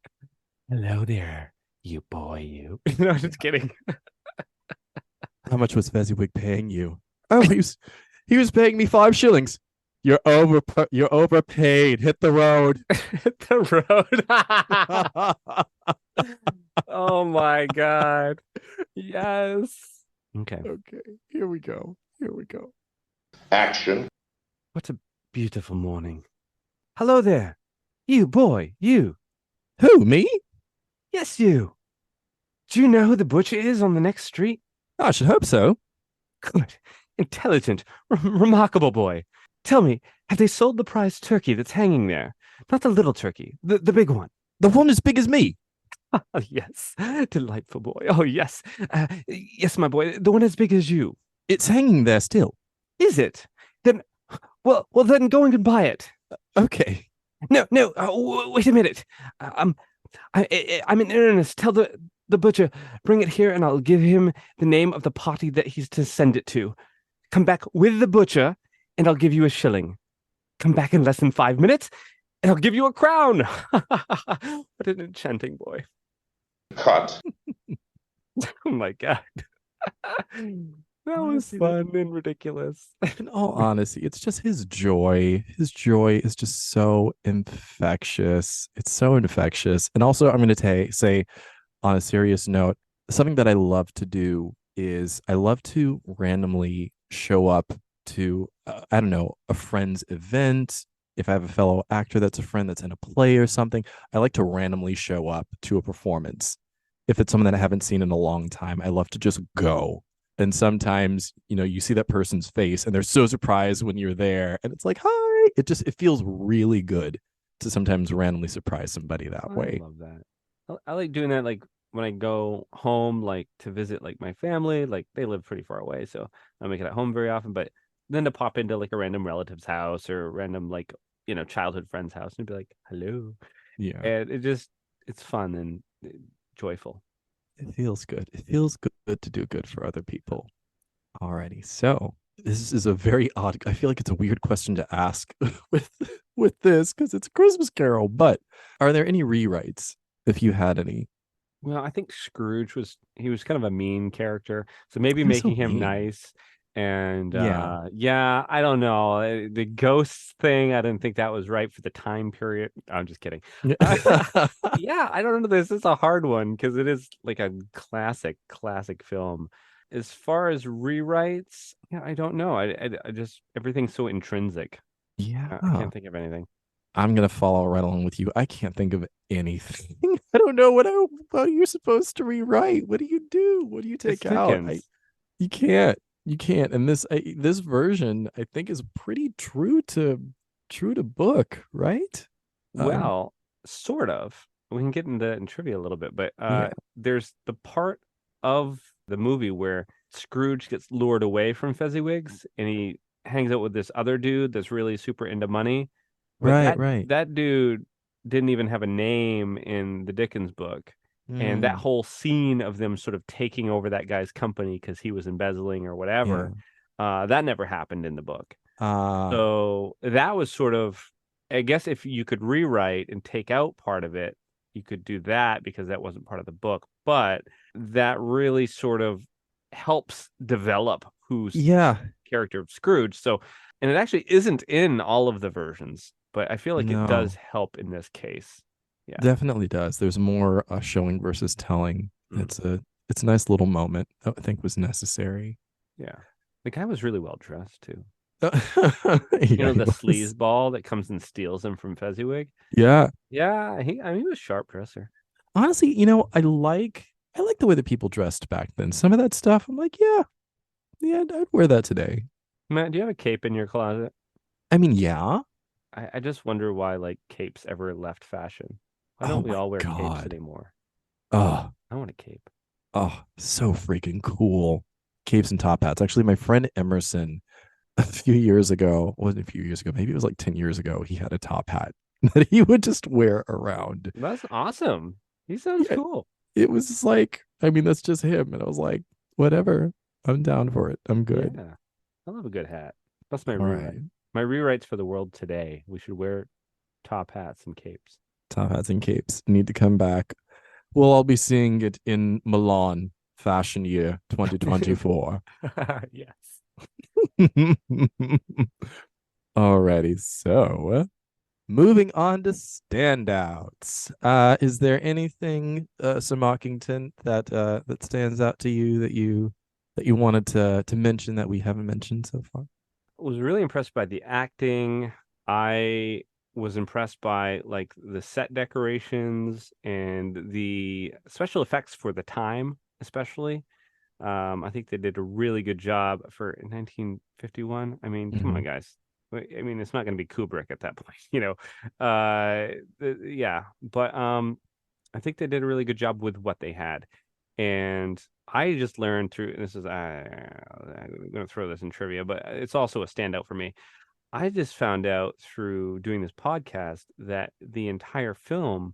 Hello there, you boy, you. No, just kidding. How much was Fezziwig paying you? Oh, he was paying me 5 shillings. You're overpaid. Hit the road. Hit the road. Oh my God. Yes. Okay. Okay, here we go. Action. What a beautiful morning. Hello there. You boy, you. Who, me? Yes, you. Do you know who the butcher is on the next street? I should hope so. Good. Intelligent. Remarkable boy. Tell me, have they sold the prize turkey that's hanging there? Not the little turkey, the big one. The one as big as me. Oh, yes. Delightful boy. Oh, yes. Yes, my boy. The one as big as you. It's hanging there still. Is it? Then, well, then go and buy it. Okay. No. Wait a minute. I'm in earnest. Tell the butcher, bring it here, and I'll give him the name of the party that he's to send it to. Come back with the butcher, and I'll give you a shilling. Come back in less than 5 minutes, and I'll give you a crown. What an enchanting boy. Cut. Oh my God. That was Honestly, fun and ridiculous. In all honesty, it's just his joy. His joy is just so infectious. It's so infectious. And also, I'm going to say, on a serious note, something that I love to do is I love to randomly show up to, I don't know, a friend's event. If I have a fellow actor that's a friend that's in a play or something, I like to randomly show up to a performance. If it's someone that I haven't seen in a long time, I love to just go. And sometimes, you see that person's face and they're so surprised when you're there. And it's like, hi. It feels really good to sometimes randomly surprise somebody that way. I love that. I like doing that, like when I go home, like to visit like my family. Like they live pretty far away, so I don't make it at home very often. But then to pop into like a random relative's house or random like childhood friend's house and be like, hello. Yeah. And it's fun and joyful. It feels good. It feels good to do good for other people. Alrighty. So this is a very odd. I feel like it's a weird question to ask with this because it's a Christmas Carol. But are there any rewrites if you had any? Well, I think Scrooge was kind of a mean character, so maybe He was so making him mean. nice. And Yeah. yeah, I don't know. The ghosts thing, I didn't think that was right for the time period. I'm just kidding. Yeah, I don't know. This is a hard one because it is like a classic film. As far as rewrites, yeah, I don't know. I just everything's so intrinsic. Yeah. I can't think of anything. I'm gonna follow right along with you. I can't think of anything. I don't know what you're supposed to rewrite. What do you do? What do you take out? Dickens. You can't. You can't. And this version, I think, is pretty true to book, right? Well, sort of. We can get into trivia a little bit, but Yeah. there's the part of the movie where Scrooge gets lured away from Fezziwig's and he hangs out with this other dude that's really super into money. But Right. that dude didn't even have a name in the Dickens book. And that whole scene of them sort of taking over that guy's company because he was embezzling or whatever, that never happened in the book. So that was sort of, I guess, if you could rewrite and take out part of it, you could do that because that wasn't part of the book. But that really sort of helps develop who's character of Scrooge. So, and it actually isn't in all of the versions, but I feel like it does help in this case. Yeah, definitely does. There's more showing versus telling. It's a nice little moment that I think was necessary. Yeah, the guy was really well dressed too. You know, the sleazeball that comes and steals him from Fezziwig. Yeah. He was a sharp dresser. Honestly, I like the way that people dressed back then. Some of that stuff, I'm like, yeah, I'd wear that today. Matt, do you have a cape in your closet? I mean, yeah. I just wonder why like capes ever left fashion. Why don't we all wear capes anymore? Oh, I want a cape. Oh, so freaking cool. Capes and top hats. Actually, my friend Emerson, a few years ago, wasn't a few years ago, maybe it was like 10 years ago, he had a top hat that he would just wear around. That's awesome. He sounds cool. It was just like, I mean, that's just him. And I was like, whatever. I'm down for it. I'm good. Yeah. I love a good hat. That's my All rewrite. right. My rewrites for the world today. We should wear top hats and capes. Top hats and capes need to come back. We'll all be seeing it in Milan Fashion Year 2024. Yes. Alrighty, so moving on to standouts. Is there anything, Sir Mockington, that stands out to you that you wanted to mention that we haven't mentioned so far? I was really impressed by the acting. I was impressed by like the set decorations and the special effects for the time, especially. I think they did a really good job for 1951. I mean, come on, guys. I mean, it's not going to be Kubrick at that point, yeah. But I think they did a really good job with what they had, and I just learned through. This is I'm going to throw this in trivia, but it's also a standout for me. I just found out through doing this podcast that the entire film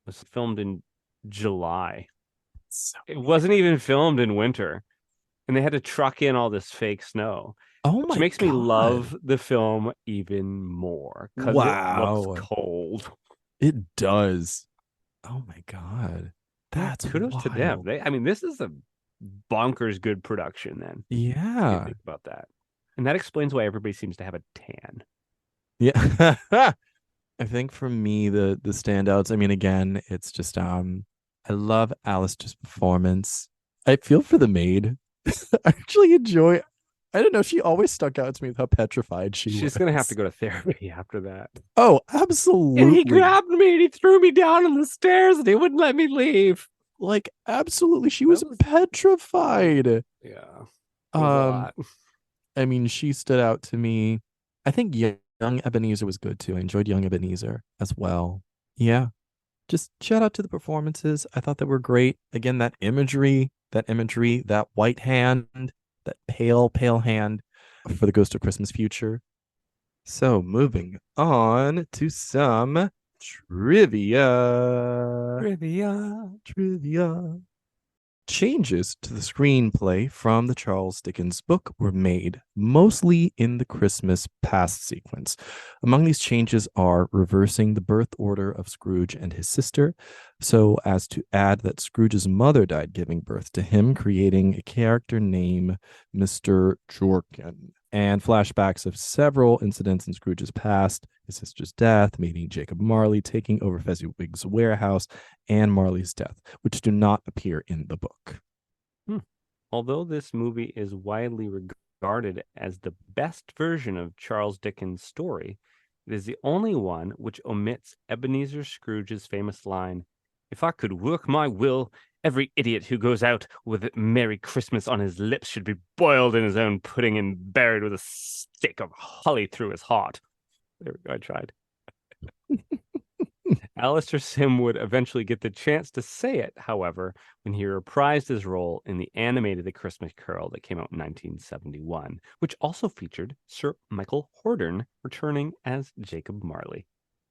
was filmed in July. It wasn't even filmed in winter, and they had to truck in all this fake snow. Which makes me love the film even more because it looks cold. It does. Oh my god, that's kudos to them. This is a bonkers good production. Then yeah, think about that, and that explains why everybody seems to have a tan. Yeah, I think for me the standouts. I mean, again, it's just I love Alistair's performance. I feel for the maid. I actually enjoy. I don't know. She always stuck out to me with how petrified she was. She's going to have to go to therapy after that. Oh, absolutely. And he grabbed me and he threw me down on the stairs and he wouldn't let me leave. Like, absolutely. She was petrified. Yeah. I mean, she stood out to me. I think young Ebenezer was good too. I enjoyed young Ebenezer as well. Yeah. Just shout out to the performances. I thought they were great. Again, that imagery, that white hand, that pale hand for the Ghost of Christmas Future. So moving on to some Trivia. Changes to the screenplay from the Charles Dickens book were made, mostly in the Christmas past sequence. Among these changes are reversing the birth order of Scrooge and his sister, so as to add that Scrooge's mother died giving birth to him, creating a character named Mr. Jorkin, and flashbacks of several incidents in Scrooge's past, his sister's death, meeting Jacob Marley, taking over Fezziwig's warehouse, and Marley's death, which do not appear in the book. Although this movie is widely regarded as the best version of Charles Dickens' story, it is the only one which omits Ebenezer Scrooge's famous line, "If I could work my will, every idiot who goes out with Merry Christmas on his lips should be boiled in his own pudding and buried with a stake of holly through his heart." There we go, I tried. Alistair Sim would eventually get the chance to say it, however, when he reprised his role in the animated A Christmas Carol that came out in 1971, which also featured Sir Michael Hordern returning as Jacob Marley.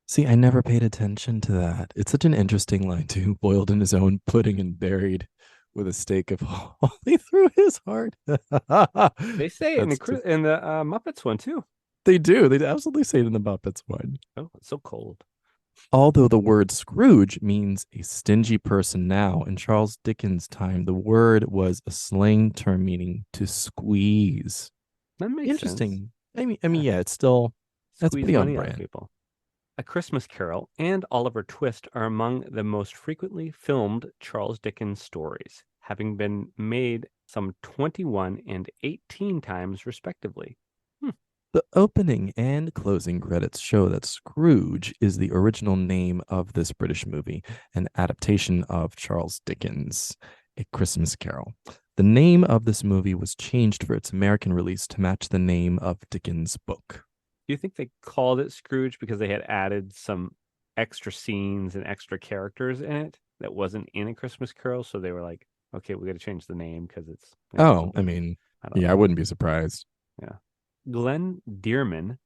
See, I never paid attention to that. It's such an interesting line, too. Boiled in his own pudding and buried with a stake of holly through his heart. They say it in the Muppets one, too. They do. They absolutely say it in the Muppets one. Oh, it's so cold. Although the word Scrooge means a stingy person now, in Charles Dickens' time, the word was a slang term meaning to squeeze. That makes Interesting. sense. I mean, yeah, it's still, that's Squeeze pretty on money out of brand. people. A Christmas Carol and Oliver Twist are among the most frequently filmed Charles Dickens stories, having been made some 21 and 18 times respectively. The opening and closing credits show that Scrooge is the original name of this British movie, an adaptation of Charles Dickens' A Christmas Carol. The name of this movie was changed for its American release to match the name of Dickens' book. Do you think they called it Scrooge because they had added some extra scenes and extra characters in it that wasn't in A Christmas Carol? So they were like, okay, we got to change the name because it's... Oh, I mean, I wouldn't be surprised. Yeah. Glenn Dearman,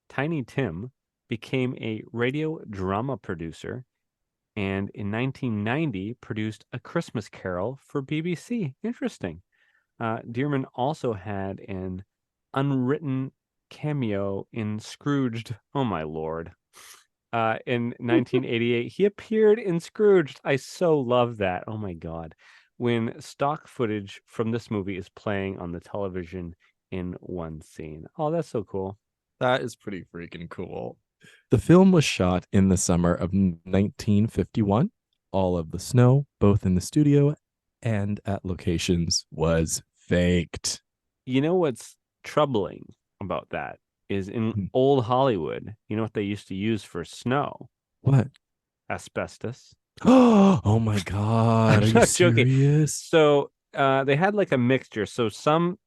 Tiny Tim, became a radio drama producer and in 1990 produced A Christmas Carol for BBC. Interesting. Dearman also had an unwritten cameo in Scrooged. Oh, my Lord. In 1988, he appeared in Scrooged. I so love that. Oh, my God. When stock footage from this movie is playing on the television in one scene. Oh, that's so cool. That is pretty freaking cool. The film was shot in the summer of 1951. All of the snow, both in the studio and at locations, was faked. You know what's troubling about that is in old Hollywood, you know what they used to use for snow? What? Asbestos. Oh my God. Are you serious? So they had like a mixture. So some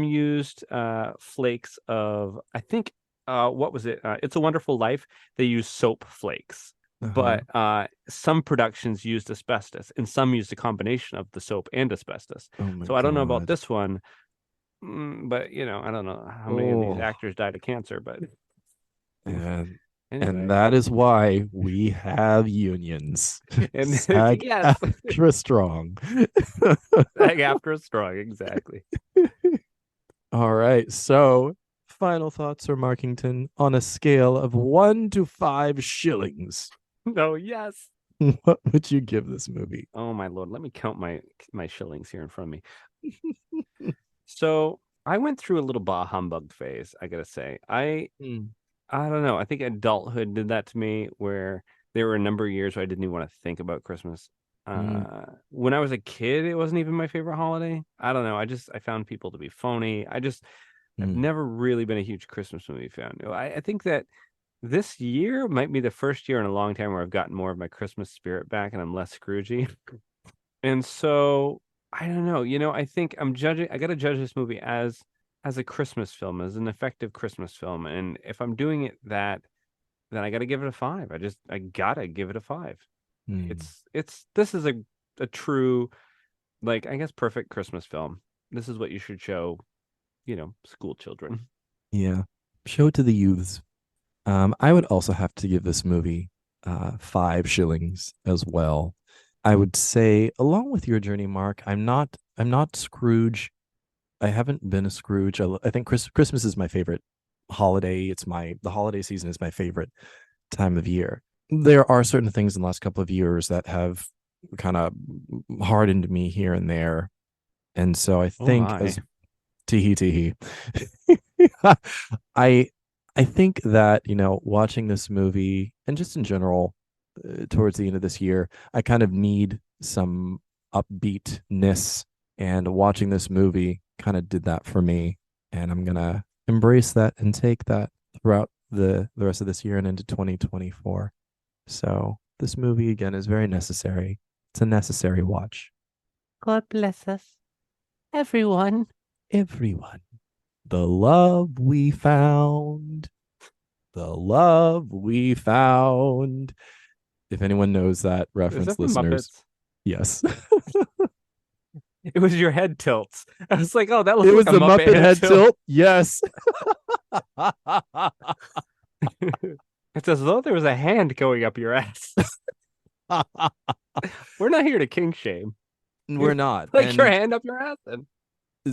used flakes of, I think, what was it? It's a Wonderful Life. They used soap flakes. But some productions used asbestos and some used a combination of the soap and asbestos. So I don't know about this one, but I don't know how many of these actors died of cancer, but yeah. Anyway. And that is why we have unions. And SAG yes, extra strong. SAG after strong, exactly. All right. So, final thoughts, Sir Markington, on a scale of 1 to 5 shillings. Oh, yes. What would you give this movie? Oh, my Lord. Let me count my shillings here in front of me. So I went through a little bah humbug phase, I got to say. I don't know. I think adulthood did that to me where there were a number of years where I didn't even want to think about Christmas. When I was a kid, it wasn't even my favorite holiday. I don't know. I found people to be phony. I've never really been a huge Christmas movie fan. I think that this year might be the first year in a long time where I've gotten more of my Christmas spirit back and I'm less Scroogey. And so I don't know. I think I got to judge this movie as a Christmas film, as an effective Christmas film. And if I'm doing it then I got to give it a 5. I got to give it a 5. This is a true, like, I guess, perfect Christmas film. This is what you should show, school children. Yeah. Show it to the youths. I would also have to give this movie 5 shillings as well. I would say, along with your journey, Mark, I'm not Scrooge. I haven't been a Scrooge. I think Christmas is my favorite holiday. The holiday season is my favorite time of year. There are certain things in the last couple of years that have kind of hardened me here and there. And so I think as tee I think that, watching this movie and just in general, towards the end of this year, I kind of need some upbeatness, and watching this movie kind of did that for me. And I'm going to embrace that and take that throughout the rest of this year and into 2024. So this movie, again, is very necessary. It's a necessary watch. God bless us, everyone. Everyone. The love we found. The love we found. If anyone knows that reference, Is that from listeners. Muppets? Yes. It was your head tilts. I was like, oh, that looks It was like a the Muppet head tilt. Yes. It's as though there was a hand going up your ass. We're not here to kink shame. We're not. Like And your hand up your ass. And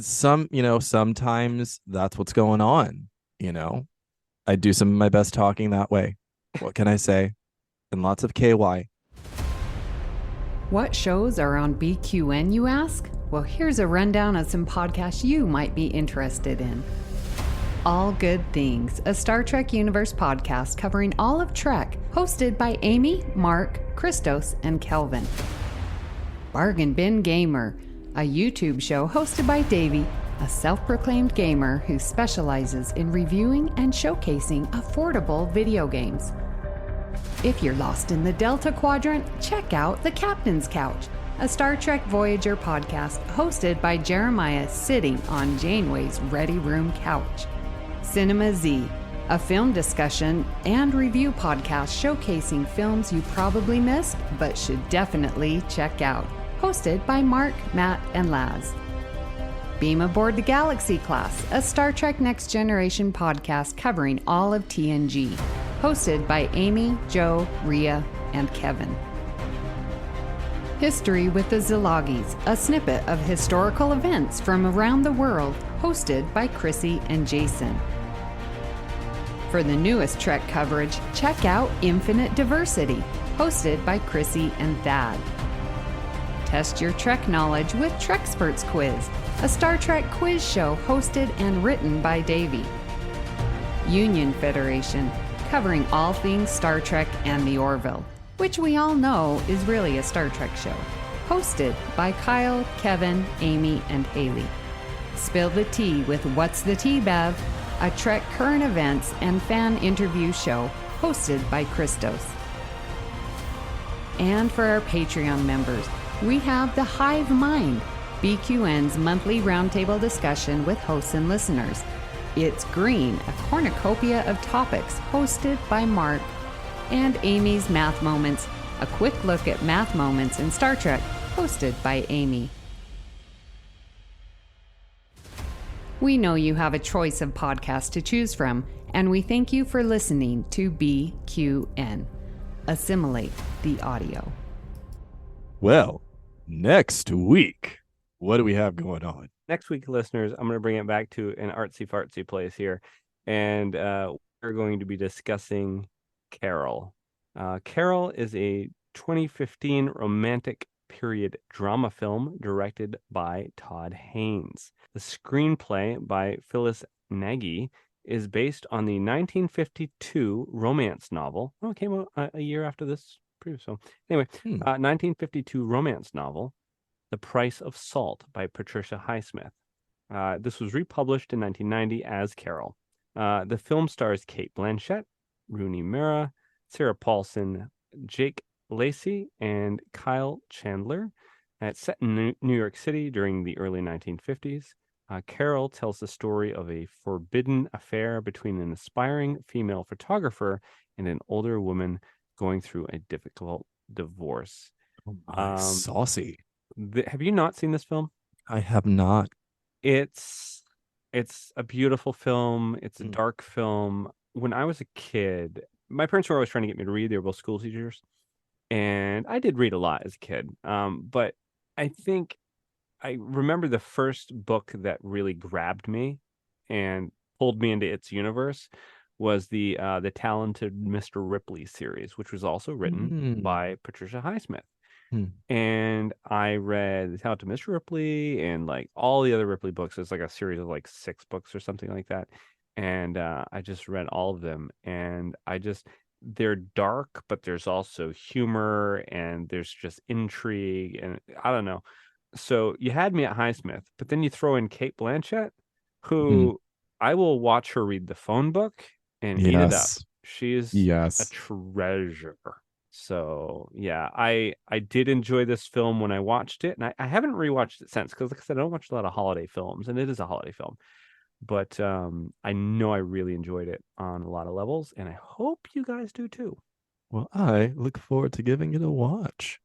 sometimes that's what's going on. I do some of my best talking that way. What can I say? And lots of KY. What shows are on BQN, you ask? Well, here's a rundown of some podcasts you might be interested in. All Good Things, a Star Trek Universe podcast covering all of Trek, hosted by Amy, Mark, Christos, and Kelvin. Bargain Bin Gamer, a YouTube show hosted by Davey, a self-proclaimed gamer who specializes in reviewing and showcasing affordable video games. If you're lost in the Delta Quadrant, check out The Captain's Couch, a Star Trek Voyager podcast hosted by Jeremiah sitting on Janeway's Ready Room couch. Cinema Z, a film discussion and review podcast showcasing films you probably missed but should definitely check out, hosted by Mark, Matt, and Laz. Beam Aboard the Galaxy Class, a Star Trek Next Generation podcast covering all of TNG, hosted by Amy, Joe, Rhea, and Kevin. History with the Szilagys, a snippet of historical events from around the world, hosted by Chrissy and Jason. For the newest Trek coverage, check out Infinite Diversity, hosted by Chrissy and Thad. Test your Trek knowledge with Treksperts Quiz, a Star Trek quiz show hosted and written by Davey. Union Federation, covering all things Star Trek and the Orville, which we all know is really a Star Trek show, hosted by Kyle, Kevin, Amy, and Haley. Spill the Tea with What's the Tea, Bev, a Trek current events and fan interview show hosted by Christos. And for our Patreon members, we have The Hive Mind, BQN's monthly roundtable discussion with hosts and listeners. It's Green, a cornucopia of topics hosted by Mark, and Amy's Math Moments, a quick look at math moments in Star Trek, hosted by Amy. We know you have a choice of podcasts to choose from, and we thank you for listening to BQN. Assimilate the audio. Well, next week, what do we have going on? next week, listeners, I'm going to bring it back to an artsy-fartsy place here. And we're going to be discussing Carol. Carol is a 2015 romantic period drama film directed by Todd Haynes. The screenplay by Phyllis Nagy is based on the 1952 romance novel. Oh, it came out a year after this. So anyway, 1952 romance novel, The Price of Salt by Patricia Highsmith. This was republished in 1990 as Carol. The film stars Cate Blanchett, Rooney Mara, Sarah Paulson, Jake Lacey, and Kyle Chandler. It's set in New York City during the early 1950s. Carol tells the story of a forbidden affair between an aspiring female photographer and an older woman going through a difficult divorce. Oh my, saucy. Have you not seen this film? I have not. It's a beautiful film. It's a dark film. When I was a kid, my parents were always trying to get me to read. They were both school teachers, and I did read a lot as a kid. But I think I remember the first book that really grabbed me and pulled me into its universe was the Talented Mr. Ripley series, which was also written by Patricia Highsmith. And I read The Talented Mr. Ripley and like all the other Ripley books. It's like a series of like 6 books or something like that. And I just read all of them, and they're dark, but there's also humor and there's just intrigue, and I don't know. So you had me at Highsmith, but then you throw in Cate Blanchett, who I will watch her read the phone book and eat it up. She's a treasure. So yeah, I did enjoy this film when I watched it, and I haven't rewatched it since, because like I said, I don't watch a lot of holiday films, and it is a holiday film. But I know I really enjoyed it on a lot of levels, and I hope you guys do too. Well, I look forward to giving it a watch.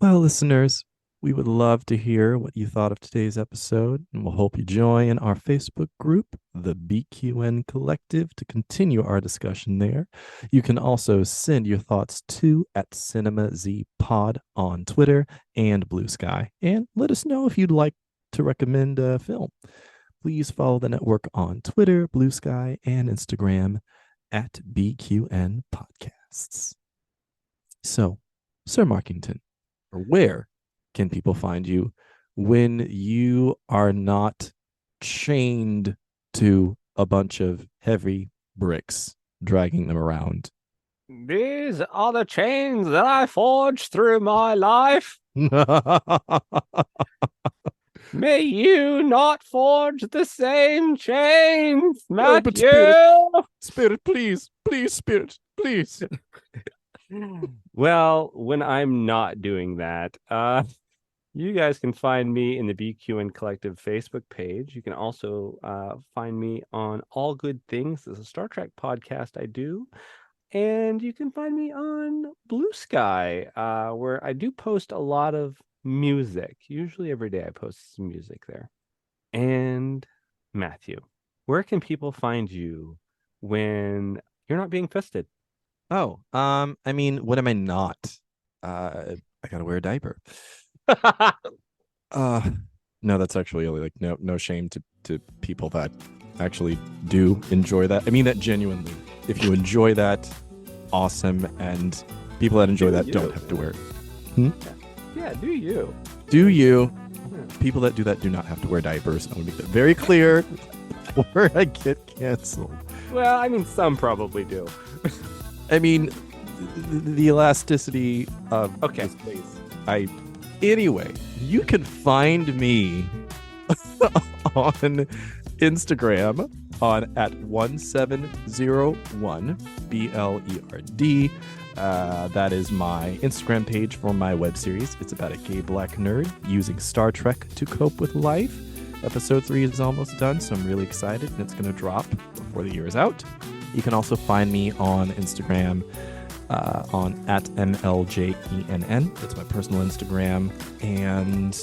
Well, listeners, we would love to hear what you thought of today's episode, and we'll hope you join our Facebook group, the BQN Collective, to continue our discussion there. You can also send your thoughts to @CinemaZPod on Twitter and BlueSky, and let us know if you'd like to recommend a film. Please follow the network on Twitter, BlueSky, and Instagram @BQN Podcasts. So, Sir Markington, where can people find you when you are not chained to a bunch of heavy bricks, dragging them around? These are the chains that I forged through my life. May you not forge the same chains, Matthew. Oh, Spirit, please, Spirit, please. Well, when I'm not doing that, you guys can find me in the BQN Collective Facebook page. You can also find me on All Good Things. There's a Star Trek podcast I do. And you can find me on BlueSky, where I do post a lot of music. Usually every day I post some music there. And Matthew, where can people find you when you're not being fisted? Oh, I mean, when am I not? I gotta wear a diaper. No, that's actually only like no shame to people that actually do enjoy that. I mean that genuinely. If you enjoy that, awesome, and people that enjoy that don't have to wear it. Yeah, do you? Do you? People that do that do not have to wear diapers. I want to make that very clear before I get canceled. Well, I mean, some probably do. I mean, the elasticity of this place. Anyway, you can find me on Instagram on @1701BLERD. That is my Instagram page for my web series. It's about a gay black nerd using Star Trek to cope with life. Episode 3 is almost done, so I'm really excited, and it's going to drop before the year is out. You can also find me on Instagram on @MLJENN. That's my personal Instagram. And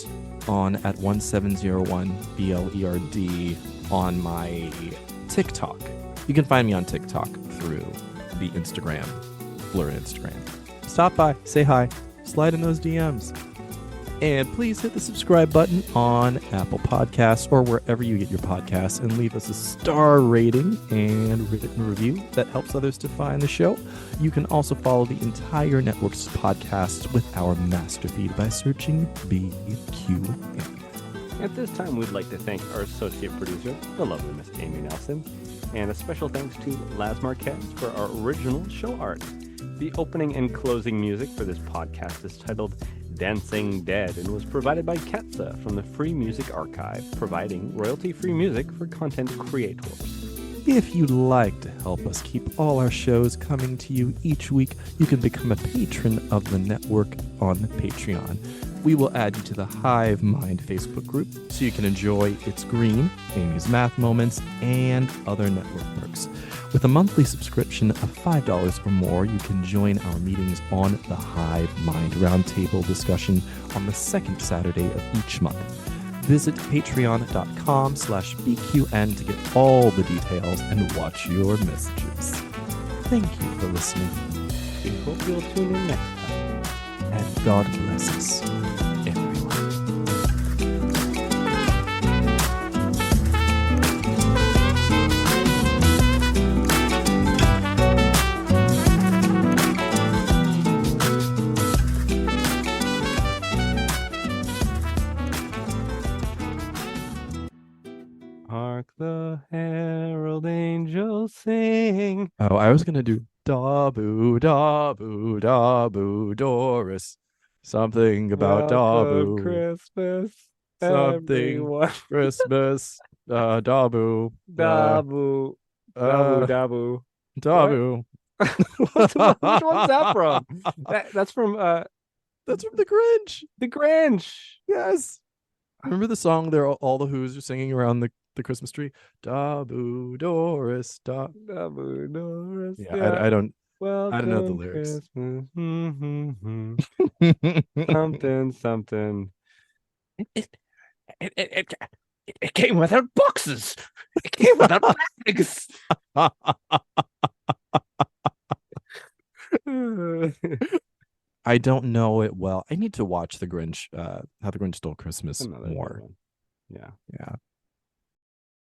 on @1701BLERD on my TikTok. You can find me on TikTok through the Instagram, Blur Instagram. Stop by, say hi, slide in those DMs. And please hit the subscribe button on Apple Podcasts or wherever you get your podcasts, and leave us a star rating and written review. That helps others to find the show. You can also follow the entire network's podcasts with our master feed by searching BQN. At this time, we'd like to thank our associate producer, the lovely Miss Amy Nelson, and a special thanks to Laz Marquez for our original show art. The opening and closing music for this podcast is titled Dancing Dead and was provided by Ketsa from the Free Music Archive, providing royalty-free music for content creators. If you'd like to help us keep all our shows coming to you each week, you can become a patron of the network on Patreon. We will add you to the Hive Mind Facebook group so you can enjoy It's Green, Amy's Math Moments, and other network perks. With a monthly subscription of $5 or more, you can join our meetings on the Hive Mind Roundtable discussion on the second Saturday of each month. Visit patreon.com/BQN to get all the details and watch your messages. Thank you for listening, We hope you'll tune in next time. and God bless us, everyone. Hark the herald angels sing. Oh, I was gonna do Dabu, Dabu, Dabu, Doris. Something about Welcome Dabu. Christmas, Something everyone. Christmas. Dabu. Dabu, dabu, dabu. Dabu. Which one's that from? That's from That's from the Grinch. The Grinch. Yes. Remember the song there all the Who's are singing around the Christmas tree? Dabu, Doris, da. Dabu, Doris. Yeah, I don't Welcome know the lyrics. Christmas. Something, something. It came without boxes. It came without bags. I don't know it well. I need to watch the Grinch, How the Grinch Stole Christmas Another more. one. Yeah. Yeah.